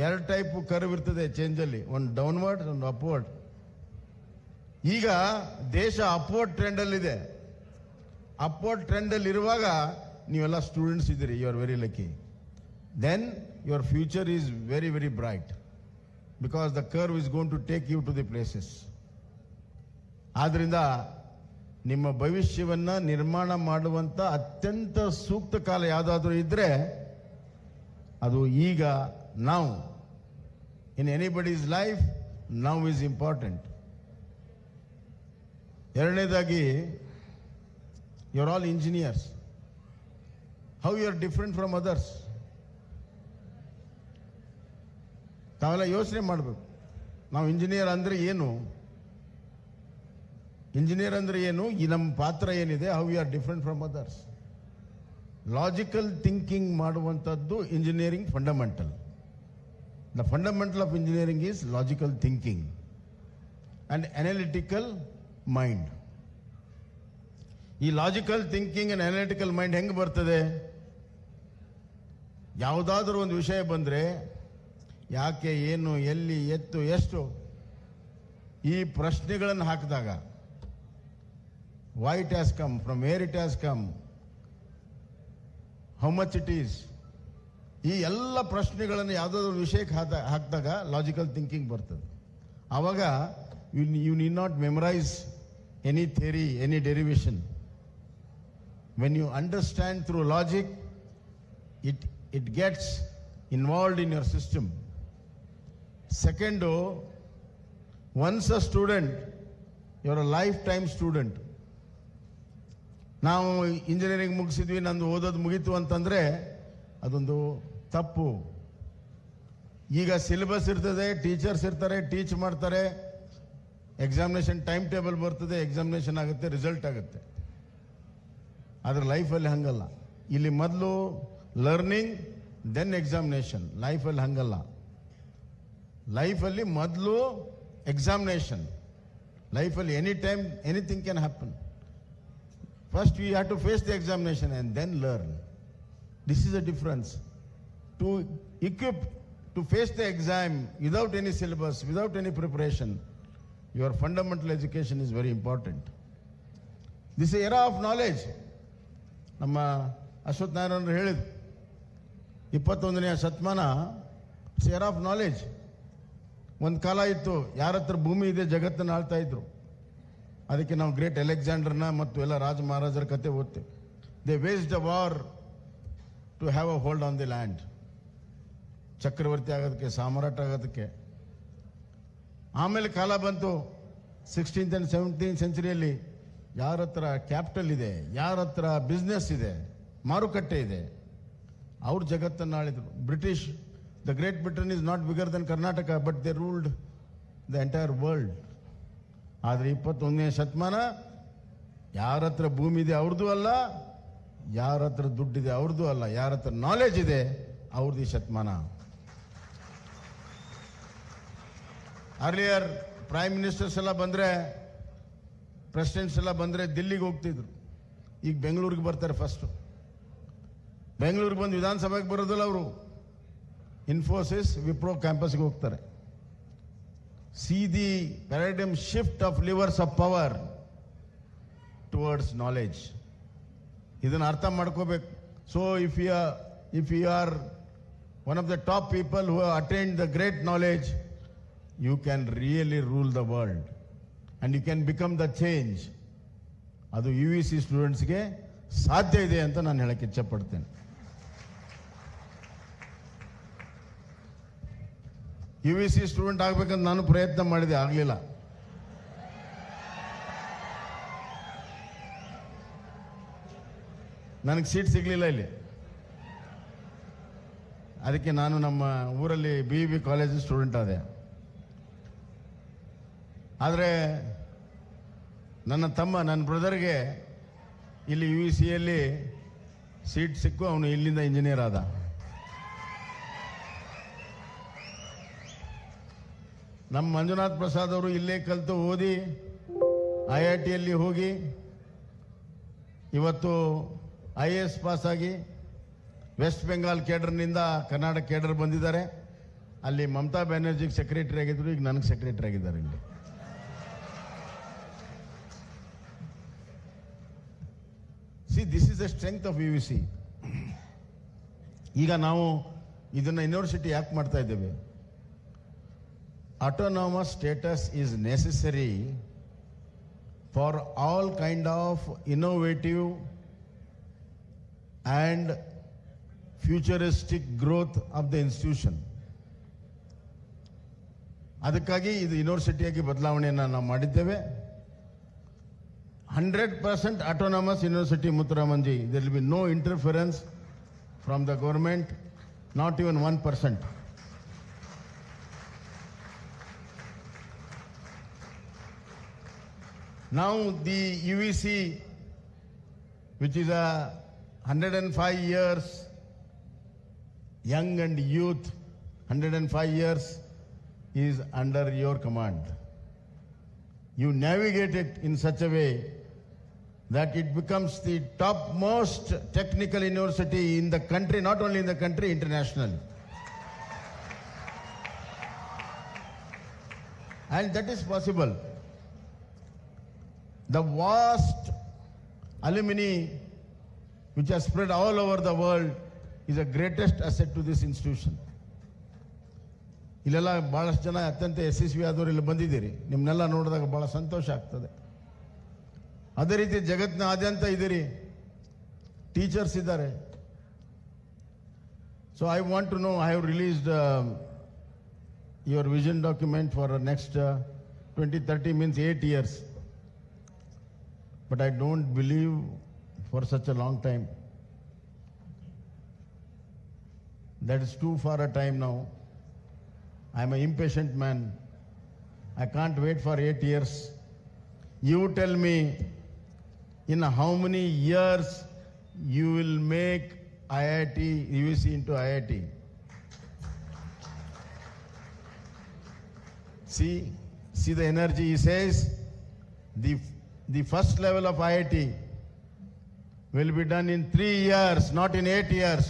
2 ಟೈಪ್ ಕರ್ವ್ ಇರ್ತದೆ ಚೇಂಜಲ್ಲಿ, ಒಂದು ಡೌನ್ವರ್ಡ್, ಒಂದು ಅಪ್ವರ್ಡ್. ಈಗ ದೇಶ ಅಪ್ವರ್ಡ್ ಟ್ರೆಂಡಲ್ಲಿದೆ. ಅಪ್ವರ್ಡ್ ಟ್ರೆಂಡಲ್ಲಿ ಇರುವಾಗ ನೀವೆಲ್ಲ ಸ್ಟೂಡೆಂಟ್ಸ್ ಇದ್ದೀರಿ. You are very lucky. Then your future is very very bright, because the curve is going to take you to the places. ಆದ್ರಿಂದ ನಿಮ್ಮ ಭವಿಷ್ಯವನ್ನು ನಿರ್ಮಾಣ ಮಾಡುವಂಥ ಅತ್ಯಂತ ಸೂಕ್ತ ಕಾಲ ಯಾವುದಾದ್ರೂ ಇದ್ದರೆ ಅದು ಈಗ. ನಾವು in anybody's life now is important. ಎರಡನೇದಾಗಿ, you are all engineers. How you are different from others? ತಾವೆಲ್ಲ ಯೋಚನೆ ಮಾಡಬೇಕು. ನಾವು ಇಂಜಿನಿಯರ್ ಅಂದರೆ ಏನು, ಇಂಜಿನಿಯರ್ ಅಂದರೆ ಏನು, ಈ ನಮ್ಮ ಪಾತ್ರ ಏನಿದೆ, how you are different from others. Logical thinking ಮಾಡುವಂಥದ್ದು engineering fundamental. The fundamental of engineering is logical thinking and analytical mind. ಈ logical thinking and analytical mind ಹೆಂಗೆ ಬರ್ತದೆ? ಯಾವುದಾದ್ರೂ ಒಂದು ವಿಷಯ ಬಂದರೆ ಯಾಕೆ, ಏನು, ಎಲ್ಲಿ, ಎತ್ತು, ಎಷ್ಟು, ಈ ಪ್ರಶ್ನೆಗಳನ್ನು ಹಾಕಿದಾಗ, why it has come, from where it has come, how much it is, ಈ ಎಲ್ಲ ಪ್ರಶ್ನೆಗಳನ್ನು ಯಾವುದಾದ್ರೂ ವಿಷಯಕ್ಕೆ ಹಾಕಿದಾಗ ಲಾಜಿಕಲ್ ಥಿಂಕಿಂಗ್ ಬರ್ತದೆ. ಆವಾಗ you need not memorize any theory, any derivation. When you understand through logic, it gets involved in your system. Second, once a student, you are a lifetime student. ನಾವು engineering ಮುಗಿಸಿದ್ವಿ, ನಂದು ಓದೋದು ಮುಗೀತು ಅಂತಂದರೆ ಅದೊಂದು ತಪ್ಪು. ಈಗ ಸಿಲೆಬಸ್ ಇರ್ತದೆ, ಟೀಚರ್ಸ್ ಇರ್ತಾರೆ, ಟೀಚ್ ಮಾಡ್ತಾರೆ, ಎಕ್ಸಾಮಿನೇಷನ್ ಟೈಮ್ ಟೇಬಲ್ ಬರ್ತದೆ, ಎಕ್ಸಾಮಿನೇಷನ್ ಆಗುತ್ತೆ, ರಿಸಲ್ಟ್ ಆಗುತ್ತೆ. ಆದರೆ ಲೈಫಲ್ಲಿ ಹಂಗಲ್ಲ. ಇಲ್ಲಿ ಮೊದಲು ಲರ್ನಿಂಗ್, ದೆನ್ ಎಕ್ಸಾಮಿನೇಷನ್. ಲೈಫಲ್ಲಿ ಹಂಗಲ್ಲ. ಲೈಫಲ್ಲಿ ಮೊದಲು ಎಕ್ಸಾಮಿನೇಷನ್. ಲೈಫಲ್ಲಿ any time anything can happen. First we have to face the examination and then learn. This is a difference. To equip to face the exam without any syllabus, without any preparation, your fundamental education is very important. This is era of knowledge. ನಮ್ಮ ಅಶ್ವಥ್ ನಾರಾಯಣರು ಹೇಳಿದ್ರು, 21ನೇ ಶತಮಾನ share of knowledge. ಒಂದು ಕಾಲ ಇತ್ತು ಯಾರ ಹತ್ರ ಭೂಮಿ ಇದೆ ಜಗತ್ತನ್ನು ಆಳ್ತಾ ಇದ್ರು. ಅದಕ್ಕೆ ನಾವು ಗ್ರೇಟ್ ಅಲೆಕ್ಸಾಂಡರ್ನ ಮತ್ತು ಎಲ್ಲ ರಾಜ ಮಹಾರಾಜರ ಕತೆ ಓದ್ತೇವೆ. They waged a war to have a hold on the land. ಚಕ್ರವರ್ತಿ ಆಗೋದಕ್ಕೆ, ಸಾಮ್ರಾಟ್ ಆಗೋದಕ್ಕೆ. ಆಮೇಲೆ ಕಾಲ ಬಂತು 16th and 17th ಸೆಂಚುರಿಯಲ್ಲಿ ಯಾರ ಹತ್ರ ಕ್ಯಾಪಿಟಲ್ ಇದೆ, ಯಾರ ಹತ್ರ ಬಿಸ್ನೆಸ್ ಇದೆ, ಮಾರುಕಟ್ಟೆ ಇದೆ, ಅವ್ರ ಜಗತ್ತನ್ನು ಆಳಿದ್ರು. British, the great Britain is not bigger than Karnataka, but they ruled the entire world. ಆದರೆ 21ನೇ ಶತಮಾನ ಯಾರ ಹತ್ರ ಭೂಮಿ ಇದೆ ಅವ್ರದ್ದು ಅಲ್ಲ, ಯಾರ ಹತ್ರ ದುಡ್ಡಿದೆ ಅವ್ರದ್ದು ಅಲ್ಲ, ಯಾರ ಹತ್ರ ನಾಲೆಜ್ ಇದೆ ಅವ್ರದ್ದು ಈ ಶತಮಾನ. ಅರ್ಲಿಯರ್ ಪ್ರೈಮ್ ಮಿನಿಸ್ಟರ್ಸ್ ಎಲ್ಲ ಬಂದರೆ, ಪ್ರೆಸಿಡೆಂಟ್ಸ್ ಎಲ್ಲ ಬಂದರೆ ದಿಲ್ಲಿಗೆ ಹೋಗ್ತಿದ್ರು. ಈಗ ಬೆಂಗಳೂರಿಗೆ ಬರ್ತಾರೆ. ಫಸ್ಟು ಬೆಂಗಳೂರಿಗೆ ಬಂದು ವಿಧಾನಸಭೆಗೆ ಬರೋದಿಲ್ಲ ಅವರು, ಇನ್ಫೋಸಿಸ್, ವಿಪ್ರೋ ಕ್ಯಾಂಪಸ್ಗೆ ಹೋಗ್ತಾರೆ. See the paradigm shift of levers of power towards knowledge. ಇದನ್ನು ಅರ್ಥ ಮಾಡ್ಕೋಬೇಕು. So if you are one of the top people who have attained the great knowledge, you can really rule the world and you can become the change. ಅದು UVC ಸ್ಟೂಡೆಂಟ್ಸ್ಗೆ ಸಾಧ್ಯ ಇದೆ ಅಂತ ನಾನು ಹೇಳಕ್ಕೆ ಇಚ್ಛಪಡ್ತೇನೆ. UVC ಸ್ಟೂಡೆಂಟ್ ಆಗ್ಬೇಕಂತ ನಾನು ಪ್ರಯತ್ನ ಮಾಡಿದೆ, ಆಗಲಿಲ್ಲ. ನನಗೆ ಸೀಟ್ ಸಿಗಲಿಲ್ಲ ಇಲ್ಲಿ. ಅದಕ್ಕೆ ನಾನು ನಮ್ಮ ಊರಲ್ಲಿ BEB ಕಾಲೇಜ್ ಸ್ಟೂಡೆಂಟ್ ಆದೆ. ಆದರೆ ನನ್ನ ತಮ್ಮ, ನನ್ನ ಬ್ರದರ್ಗೆ ಇಲ್ಲಿ UVCಯಲ್ಲಿ ಸೀಟ್ ಸಿಕ್ಕು, ಅವನು ಇಲ್ಲಿಂದ ಇಂಜಿನಿಯರ್ ಆದ. ನಮ್ಮ ಮಂಜುನಾಥ್ ಪ್ರಸಾದ್ ಅವರು ಇಲ್ಲೇ ಕಲಿತು ಓದಿ IITಯಲ್ಲಿ ಹೋಗಿ ಇವತ್ತು IAS ಪಾಸ್ ಆಗಿ ವೆಸ್ಟ್ ಬೆಂಗಾಲ್ ಕೇಡರ್ನಿಂದ ಕರ್ನಾಟಕ ಕೇಡರ್ ಬಂದಿದ್ದಾರೆ. ಅಲ್ಲಿ ಮಮತಾ ಬ್ಯಾನರ್ಜಿಗೆ ಸೆಕ್ರೆಟರಿ ಆಗಿದ್ರು, ಈಗ ನನಗೆ ಸೆಕ್ರೆಟರಿ ಆಗಿದ್ದಾರೆ ಇಲ್ಲಿ. C, this is the strength of UVC. ಈಗ ನಾವು ಇದನ್ನ ಯೂನಿವರ್ಸಿಟಿ ಯಾಕೆ ಮಾಡ್ತಾ ಇದ್ದೇವೆ? Autonomous status is necessary for all kind of innovative and futuristic growth of the institution. ಅದಕ್ಕಾಗಿ ಇದು ಯೂನಿವರ್ಸಿಟಿಯಾಗಿ ಬದಲಾವಣೆಯನ್ನು ನಾವು ಮಾಡಿದ್ದೇವೆ. 100% autonomous university, Muthuramanji. There will be no interference from the government, not even 1%. Now the UVC, which is a 105 years young and youth, 105 years, is under your command. You navigate it in such a way that it becomes the topmost technical university in the country, not only in the country, internationally. And that is possible. The vast alumni which are spread all over the world is the greatest asset to this institution. ಇಲ್ಲೆಲ್ಲ ಭಾಳಷ್ಟು ಜನ ಅತ್ಯಂತ ಯಶಸ್ವಿ ಆದವರು ಇಲ್ಲಿ ಬಂದಿದ್ದೀರಿ. ನಿಮ್ಮನ್ನೆಲ್ಲ ನೋಡಿದಾಗ ಭಾಳ ಸಂತೋಷ ಆಗ್ತದೆ. ಅದೇ ರೀತಿ ಜಗತ್ತಿನಾದ್ಯಂತ ಇದ್ದೀರಿ, ಟೀಚರ್ಸ್ ಇದ್ದಾರೆ. So I want to know, I have released your vision document for next 2030 means 8 years. But I don't believe for such a long time. That is too far a time now. I am an impatient man. I can't wait for 8 years. You tell me, in how many years you will make IIT, UVC into IIT? See the energy. He says the first level of IIT will be done in 3 years, not in 8 years.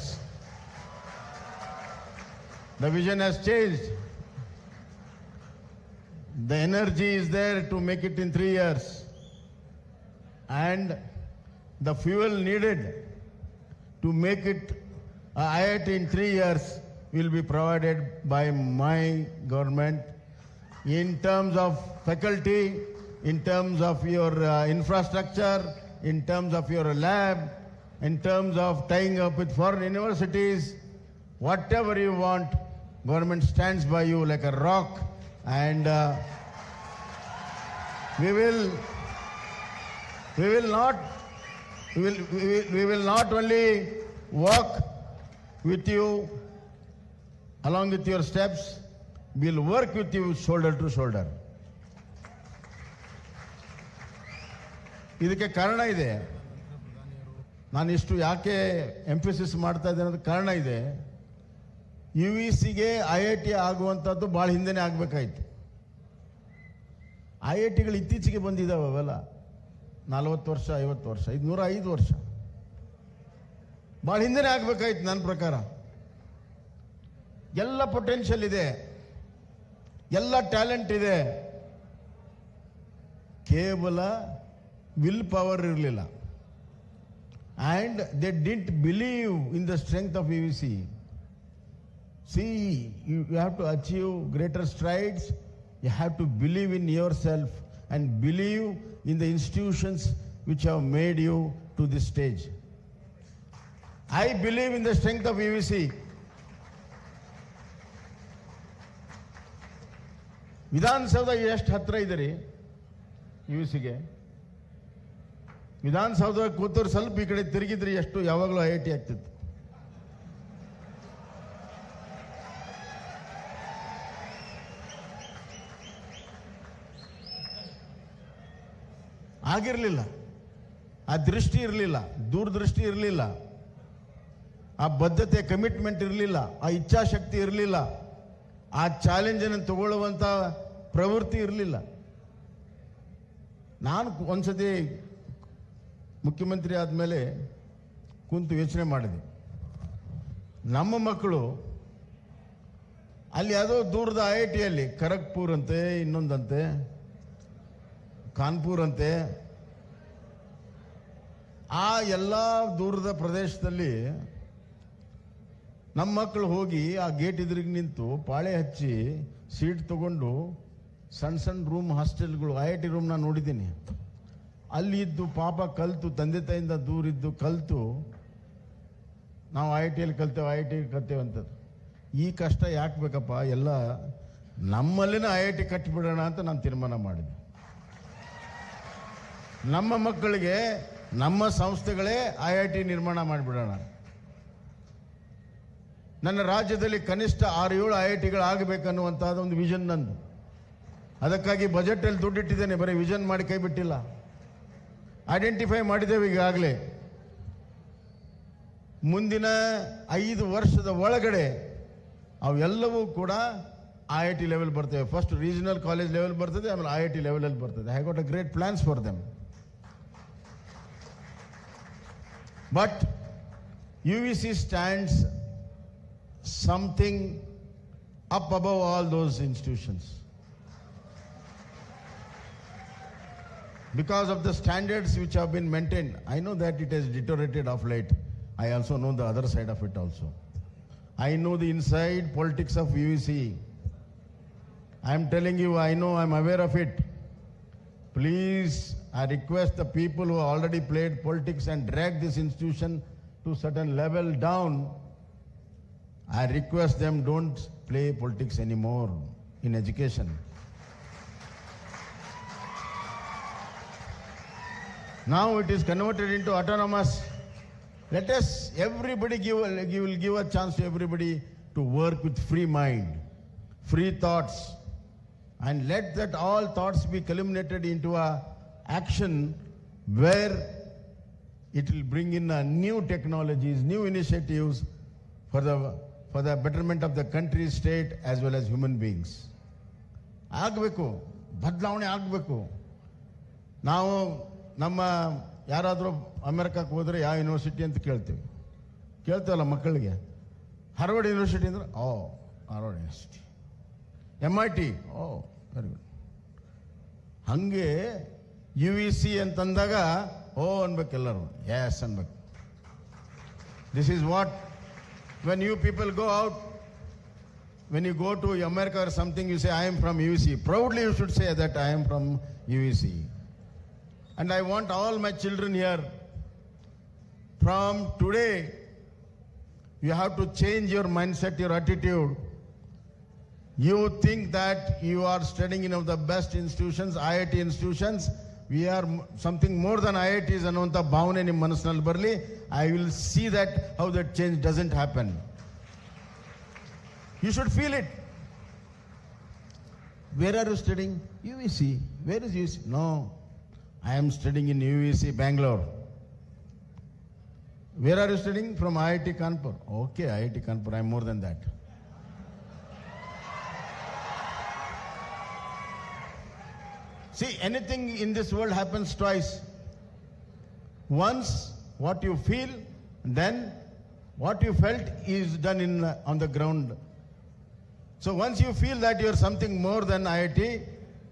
The vision has changed. The energy is there to make it in 3 years. And the fuel needed to make it IIT in 3 years will be provided by my government in terms of faculty, in terms of your infrastructure, in terms of your lab, in terms of tying up with foreign universities. Whatever you want, government stands by you like a rock, and we will not only walk with you along with your steps, we'll work with you shoulder to shoulder. ಇದಕ್ಕೆ ಕಾರಣ ಇದೆ. ನಾನು ಇಷ್ಟು ಯಾಕೆ emphasis ಮಾಡ್ತಾ ಇದ್ದೇನೆ ಅನ್ನೋದು ಕಾರಣ ಇದೆ. UECಗೆ IIT ಆಗುವಂಥದ್ದು ಭಾಳ ಹಿಂದೆನೇ ಆಗಬೇಕಾಯ್ತು. IITಗಳು ಇತ್ತೀಚೆಗೆ ಬಂದಿದ್ದಾವೆ, ಅವೆಲ್ಲ 40 ವರ್ಷ 50 ವರ್ಷ, ಇದು 105 ವರ್ಷ. ಭಾಳ ಹಿಂದೆನೇ ಆಗಬೇಕಾಯ್ತು ನನ್ನ ಪ್ರಕಾರ. ಎಲ್ಲ ಪೊಟೆನ್ಷಿಯಲ್ ಇದೆ, ಎಲ್ಲ ಟ್ಯಾಲೆಂಟ್ ಇದೆ, ಕೇವಲ ವಿಲ್ ಪವರ್ ಇರಲಿಲ್ಲ. And they didn't believe in the strength of UEC. See, you have to achieve greater strides. You have to believe in yourself and believe in the institutions which have made you to this stage. I believe in the strength of UEC. Vidhana Soudha ಎಷ್ಟು ಹತ್ರ ಇದ್ದೀರಿ UECಗೆ? ವಿಧಾನಸೌಧ ಕೂತವ್ರು ಸ್ವಲ್ಪ ಈ ಕಡೆ ತಿರುಗಿದ್ರಿ ಎಷ್ಟು ಯಾವಾಗಲೂ IIT ಆಗ್ತಿತ್ತು. ಆಗಿರಲಿಲ್ಲ. ಆ ದೃಷ್ಟಿ ಇರಲಿಲ್ಲ, ದೂರದೃಷ್ಟಿ ಇರಲಿಲ್ಲ, ಆ ಬದ್ಧತೆ ಕಮಿಟ್ಮೆಂಟ್ ಇರಲಿಲ್ಲ, ಆ ಇಚ್ಛಾಶಕ್ತಿ ಇರಲಿಲ್ಲ, ಆ ಚಾಲೆಂಜನ್ನು ತಗೊಳ್ಳುವಂಥ ಪ್ರವೃತ್ತಿ ಇರಲಿಲ್ಲ. ನಾನು ಒಂದ್ಸತಿ ಮುಖ್ಯಮಂತ್ರಿ ಆದಮೇಲೆ ಕುಂತು ಯೋಚನೆ ಮಾಡಿದೆ, ನಮ್ಮ ಮಕ್ಕಳು ಅಲ್ಲಿ ಯಾವುದೋ ದೂರದ IITಯಲ್ಲಿ ಖರಗ್ಪುರ್ ಅಂತೆ, ಇನ್ನೊಂದಂತೆ ಕಾನ್ಪುರ್ ಅಂತೆ, ಆ ಎಲ್ಲ ದೂರದ ಪ್ರದೇಶದಲ್ಲಿ ನಮ್ಮ ಮಕ್ಕಳು ಹೋಗಿ ಆ ಗೇಟ್ ಎದುರಿಗೆ ನಿಂತು ಪಾಳೆ ಹಚ್ಚಿ ಸೀಟ್ ತಗೊಂಡು ಸಣ್ಣ ಸಣ್ಣ ರೂಮ್ ಹಾಸ್ಟೆಲ್ಗಳು IIT ರೂಮ್ನ ನೋಡಿದ್ದೀನಿ. ಅಲ್ಲಿ ಇದ್ದು ಪಾಪ ಕಲಿತು, ತಂದೆ ತಾಯಿಯಿಂದ ದೂರಿದ್ದು ಕಲಿತು, ನಾವು IITಯಲ್ಲಿ ಕಲ್ತೇವೆ ಅಂತದ್ದು. ಈ ಕಷ್ಟ ಯಾಕೆ ಬೇಕಪ್ಪ, ಎಲ್ಲ ನಮ್ಮಲ್ಲಿನ IIT ಕಟ್ಟಿಬಿಡೋಣ ಅಂತ ನಾನು ತೀರ್ಮಾನ ಮಾಡಿದೆ. ನಮ್ಮ ಮಕ್ಕಳಿಗೆ ನಮ್ಮ ಸಂಸ್ಥೆಗಳೇ IIT ನಿರ್ಮಾಣ ಮಾಡಿಬಿಡೋಣ. ನನ್ನ ರಾಜ್ಯದಲ್ಲಿ ಕನಿಷ್ಠ 6-7 IITಗಳು ಆಗಬೇಕನ್ನುವಂಥದ್ದು ಒಂದು ವಿಷನ್ ನಂದು. ಅದಕ್ಕಾಗಿ ಬಜೆಟಲ್ಲಿ ದುಡ್ಡಿಟ್ಟಿದ್ದೇನೆ, ಬರೀ ವಿಷನ್ ಮಾಡಿ ಕೈ ಬಿಟ್ಟಿಲ್ಲ. ಐಡೆಂಟಿಫೈ ಮಾಡಿದ್ದೇವೆ ಈಗಾಗಲೇ. ಮುಂದಿನ 5 ವರ್ಷದ ಒಳಗಡೆ ಅವೆಲ್ಲವೂ ಕೂಡ IIT ಲೆವೆಲ್ ಬರ್ತವೆ. ಫಸ್ಟ್ ರೀಜನಲ್ ಕಾಲೇಜ್ ಲೆವೆಲ್ ಬರ್ತದೆ, ಆಮೇಲೆ IIT ಲೆವೆಲಲ್ಲಿ ಬರ್ತದೆ. I got a great plans for them. But UEC stands something up above all those institutions. Because of the standards which have been maintained, I know that it has deteriorated of late. I also know the other side of it also. I know the inside politics of UEC. I am telling you, I know, I am aware of it. Please, I request the people who have already played politics and dragged this institution to certain level down, I request them, don't play politics anymore in education. Now it is converted into autonomous. Let us, everybody will give a chance to everybody to work with free mind, free thoughts, and let that all thoughts be culminated into a action where it will bring in new technologies, new initiatives for the betterment of the country, state, as well as human beings. ಆಗಬೇಕು, ಬದಲಾವಣೆ ಆಗಬೇಕು. ನಾವು ನಮ್ಮ ಯಾರಾದರೂ ಅಮೆರಿಕಕ್ಕೆ ಹೋದರೆ ಯಾವ university ಅಂತ ಕೇಳ್ತೇವಲ್ಲ ಮಕ್ಕಳಿಗೆ. ಹಾರ್ವರ್ಡ್ ಯೂನಿವರ್ಸಿಟಿ ಅಂದರೆ Harvard university, MIT, very good. ಹಾಗೆ UEC ಅಂತಂದಾಗ ಅನ್ಬೇಕು, ಎಲ್ಲರೂ ಎಸ್ ಅನ್ಬೇಕು. This is what when you people go out, when you go to America or something, you say, I am from UEC. Proudly you should say that I am from UEC. And I want all my children here, from today, you have to change your mindset, your attitude. You think that you are studying in one of the best institutions, IIT institutions. We are something more than IITs ಅನ್ನುವಂಥ ಭಾವನೆ ನಿಮ್ಮ ಮನಸ್ಸಿನಲ್ಲಿ ಬರಲಿ. I will see that how that change doesn't happen. You should feel it. Where are you studying? UEC. Where is UEC? No, I am studying in UEC Bangalore. Where are you studying? From IIT Kanpur. Okay, IIT Kanpur, I am more than that. See, anything in this world happens twice. Once what you feel, then what you felt is done on the ground. So once you feel that you are something more than IIT,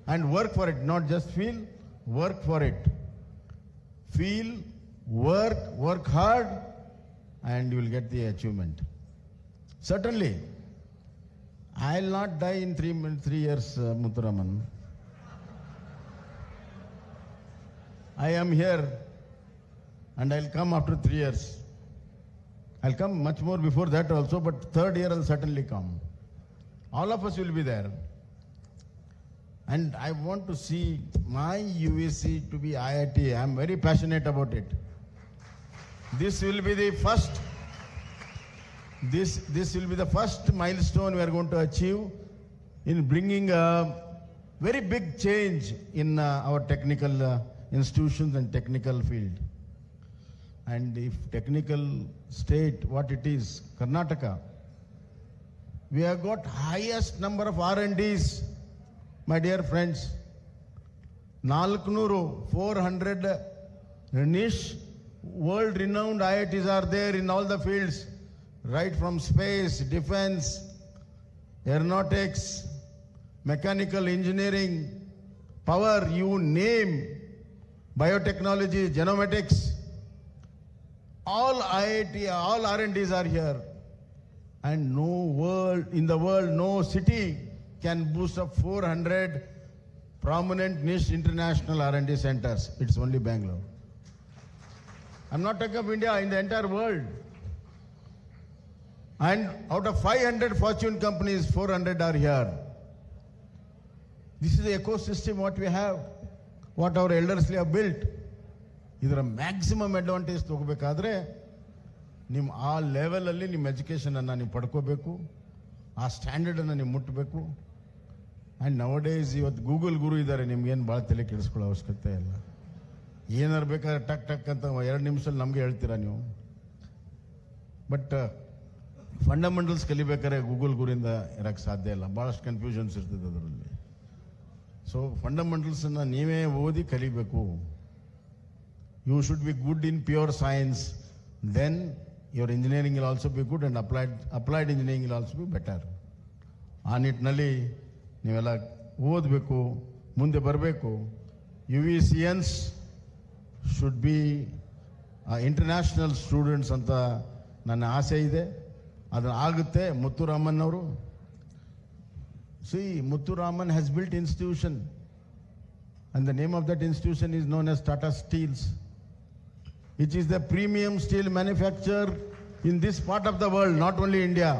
and work for it, not just feel, work for it. Feel, work hard, and you will get the achievement. Certainly, I will not die in 3 years, Muthuraman. I am here, and I'll come after 3 years. I'll come much more before that also, but 3rd year I'll certainly come. All of us will be there. And I want to see my UEC to be IIT. I'm very passionate about it. This will be the first, this will be the first milestone we are going to achieve in bringing a very big change in our technical institutions and technical field. And if technical state, what it is, Karnataka, we have got highest number of R&Ds, my dear friends. 400 niche, world-renowned IITs are there in all the fields, right from space, defense, aeronautics, mechanical engineering, power, you name, biotechnology, genomics, all IIT, all R&Ds are here. And in the world, no city can boast up 400 prominent niche international R&D centers. It's only Bangalore. I'm not talking of India, in the entire world. And out of 500 Fortune companies, 400 are here. This is the ecosystem what we have, what our elders have built. ಇದರ maximum advantage ತಗೋಬೇಕಾದ್ರೆ ನಿಮ್ಮ ಆ ಲೆವೆಲಲ್ಲಿ ನಿಮ್ಮ ಎಜುಕೇಷನನ್ನು ನೀವು ಪಡ್ಕೋಬೇಕು, ಆ ಸ್ಟ್ಯಾಂಡರ್ಡನ್ನು ನೀವು ಮುಟ್ಟಬೇಕು. ಆ್ಯಂಡ್ ನವಡೇಸ್ ಇವತ್ತು ಗೂಗಲ್ ಗುರು ಇದ್ದಾರೆ, ನಿಮ್ಗೇನು ಭಾಳ ತಲೆ ಕೆಡಿಸ್ಕೊಳ್ಳೋ ಅವಶ್ಯಕತೆ ಇಲ್ಲ. ಏನಾರು ಬೇಕಾದ್ರೆ ಟಕ್ ಟಕ್ ಅಂತ 2 ನಿಮಿಷದಲ್ಲಿ ನಮಗೆ ಹೇಳ್ತೀರಾ ನೀವು. ಬಟ್ ಫಂಡಮೆಂಟಲ್ಸ್ ಕಲಿಬೇಕಾದ್ರೆ ಗೂಗಲ್ ಗುರಿಂದ ಇರೋಕ್ಕೆ ಸಾಧ್ಯ ಇಲ್ಲ, ಭಾಳಷ್ಟು ಕನ್ಫ್ಯೂಷನ್ಸ್ ಇರ್ತದೆ ಅದರಲ್ಲಿ. ಸೊ ಫಂಡಮೆಂಟಲ್ಸನ್ನು ನೀವೇ ಓದಿ ಕಲಿಬೇಕು. You should be good in pure science, then your engineering will also be good and applied engineering will also be better. ಆ ನಿಟ್ಟಿನಲ್ಲಿ ನೀವೆಲ್ಲ ಓದಬೇಕು, ಮುಂದೆ ಬರಬೇಕು. UECians should be international students ಅಂತ ನನ್ನ ಆಸೆ ಇದೆ. ಅದು ಆಗುತ್ತೆ. ಮುತ್ತುರಾಮನ್ ಅವರು, see, Muthuraman has built institution, and the name of that institution is known as Tata Steels, which is the premium steel manufacturer in this part of the world, not only India.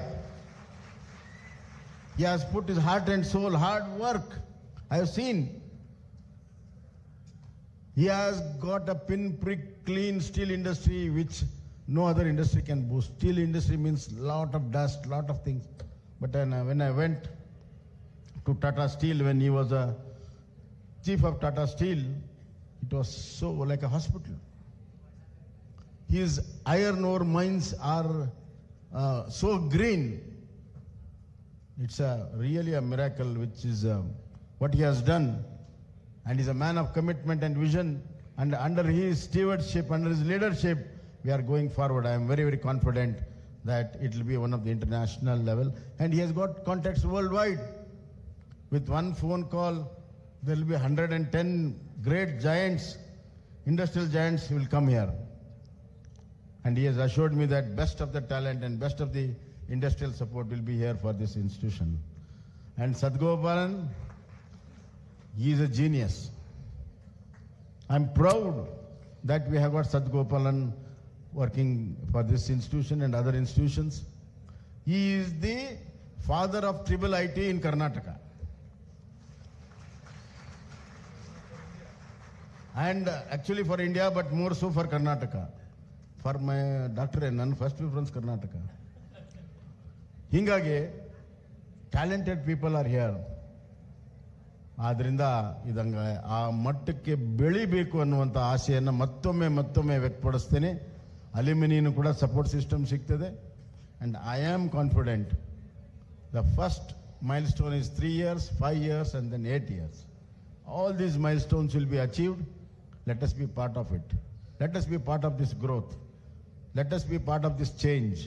He has put his heart and soul, hard work. I have seen. He has got a pinprick clean steel industry which no other industry can boast. Steel industry means lot of dust, lot of things. But when I went to Tata Steel, when he was a chief of Tata Steel, it was so like a hospital. His iron ore mines are so green. It's really a miracle, which is what he has done. And he's a man of commitment and vision. And under his stewardship, under his leadership, we are going forward. I am very, very confident that it will be one of the international level. And he has got contacts worldwide. With one phone call, there will be 110 great giants, industrial giants will come here. And he has assured me that best of the talent and best of the industrial support will be here for this institution. And Sadgopalan, he is a genius. I'm proud that we have got Sadgopalan working for this institution and other institutions. He is the father of triple IT in Karnataka. And actually for India, but more so for Karnataka. For my doctorate, ನನ್ನ first preference Karnataka. ಹೀಗಾಗಿ talented people are here. ಆದ್ರಿಂದ ಇದಂಗ ಆ ಮಟ್ಟಕ್ಕೆ ಬೆಳಿಬೇಕು ಅನ್ನುವಂಥ ಆಸೆಯನ್ನು ಮತ್ತೊಮ್ಮೆ ವ್ಯಕ್ತಪಡಿಸ್ತೇನೆ. ಅಲ್ಯೂಮಿನಿಯನ್ ಕೂಡ ಸಪೋರ್ಟ್ ಸಿಸ್ಟಮ್ ಸಿಗ್ತದೆ. And I am confident the first milestone is 3 years, 5 years and then 8 years. All these milestones will be achieved. Let us be part of it. Let us be part of this growth. Let us be part of this change.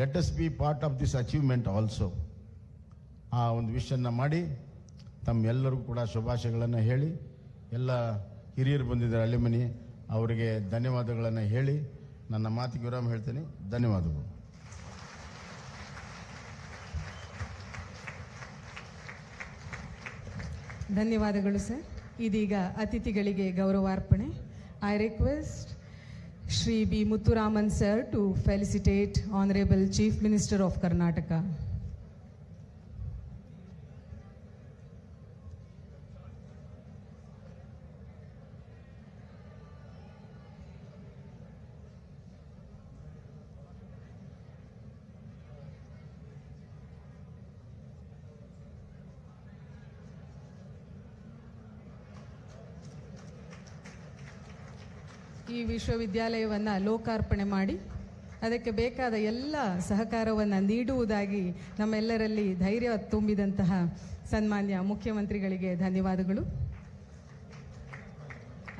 Let us be part of this achievement also. ಆ ಒಂದು ವಿಷಯನ ಮಾಡಿ ತಮ್ಮೆಲ್ಲರಿಗೂ ಕೂಡ ಶುಭಾಶಯಗಳನ್ನು ಹೇಳಿ, ಎಲ್ಲ ಹಿರಿಯರು ಬಂದಿದ್ದಾರೆ ಅಲ್ಯೂಮಿನಿ, ಅವರಿಗೆ ಧನ್ಯವಾದಗಳನ್ನು ಹೇಳಿ ನನ್ನ ಮಾತಿಗೆ ವಿರಾಮ ಹೇಳ್ತೇನೆ. ಧನ್ಯವಾದಗಳು. ಧನ್ಯವಾದಗಳು ಸರ್. ಇದೀಗ ಅತಿಥಿಗಳಿಗೆ ಗೌರವಾರ್ಪಣೆ. I request Shri B Muthuraman sir to felicitate honourable chief minister of Karnataka. ಈ ವಿಶ್ವವಿದ್ಯಾಲಯವನ್ನು ಲೋಕಾರ್ಪಣೆ ಮಾಡಿ ಅದಕ್ಕೆ ಬೇಕಾದ ಎಲ್ಲ ಸಹಕಾರವನ್ನು ನೀಡುವುದಾಗಿ ನಮ್ಮೆಲ್ಲರಲ್ಲಿ ಧೈರ್ಯ ತುಂಬಿದಂತಹ ಸನ್ಮಾನ್ಯ ಮುಖ್ಯಮಂತ್ರಿಗಳಿಗೆ ಧನ್ಯವಾದಗಳು.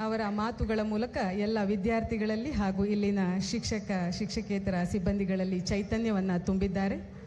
ಅವರ ಮಾತುಗಳ ಮೂಲಕ ಎಲ್ಲ ವಿದ್ಯಾರ್ಥಿಗಳಲ್ಲಿ ಹಾಗೂ ಇಲ್ಲಿನ ಶಿಕ್ಷಕೇತರ ಸಿಬ್ಬಂದಿಗಳಲ್ಲಿ ಚೈತನ್ಯವನ್ನು ತುಂಬಿದ್ದಾರೆ.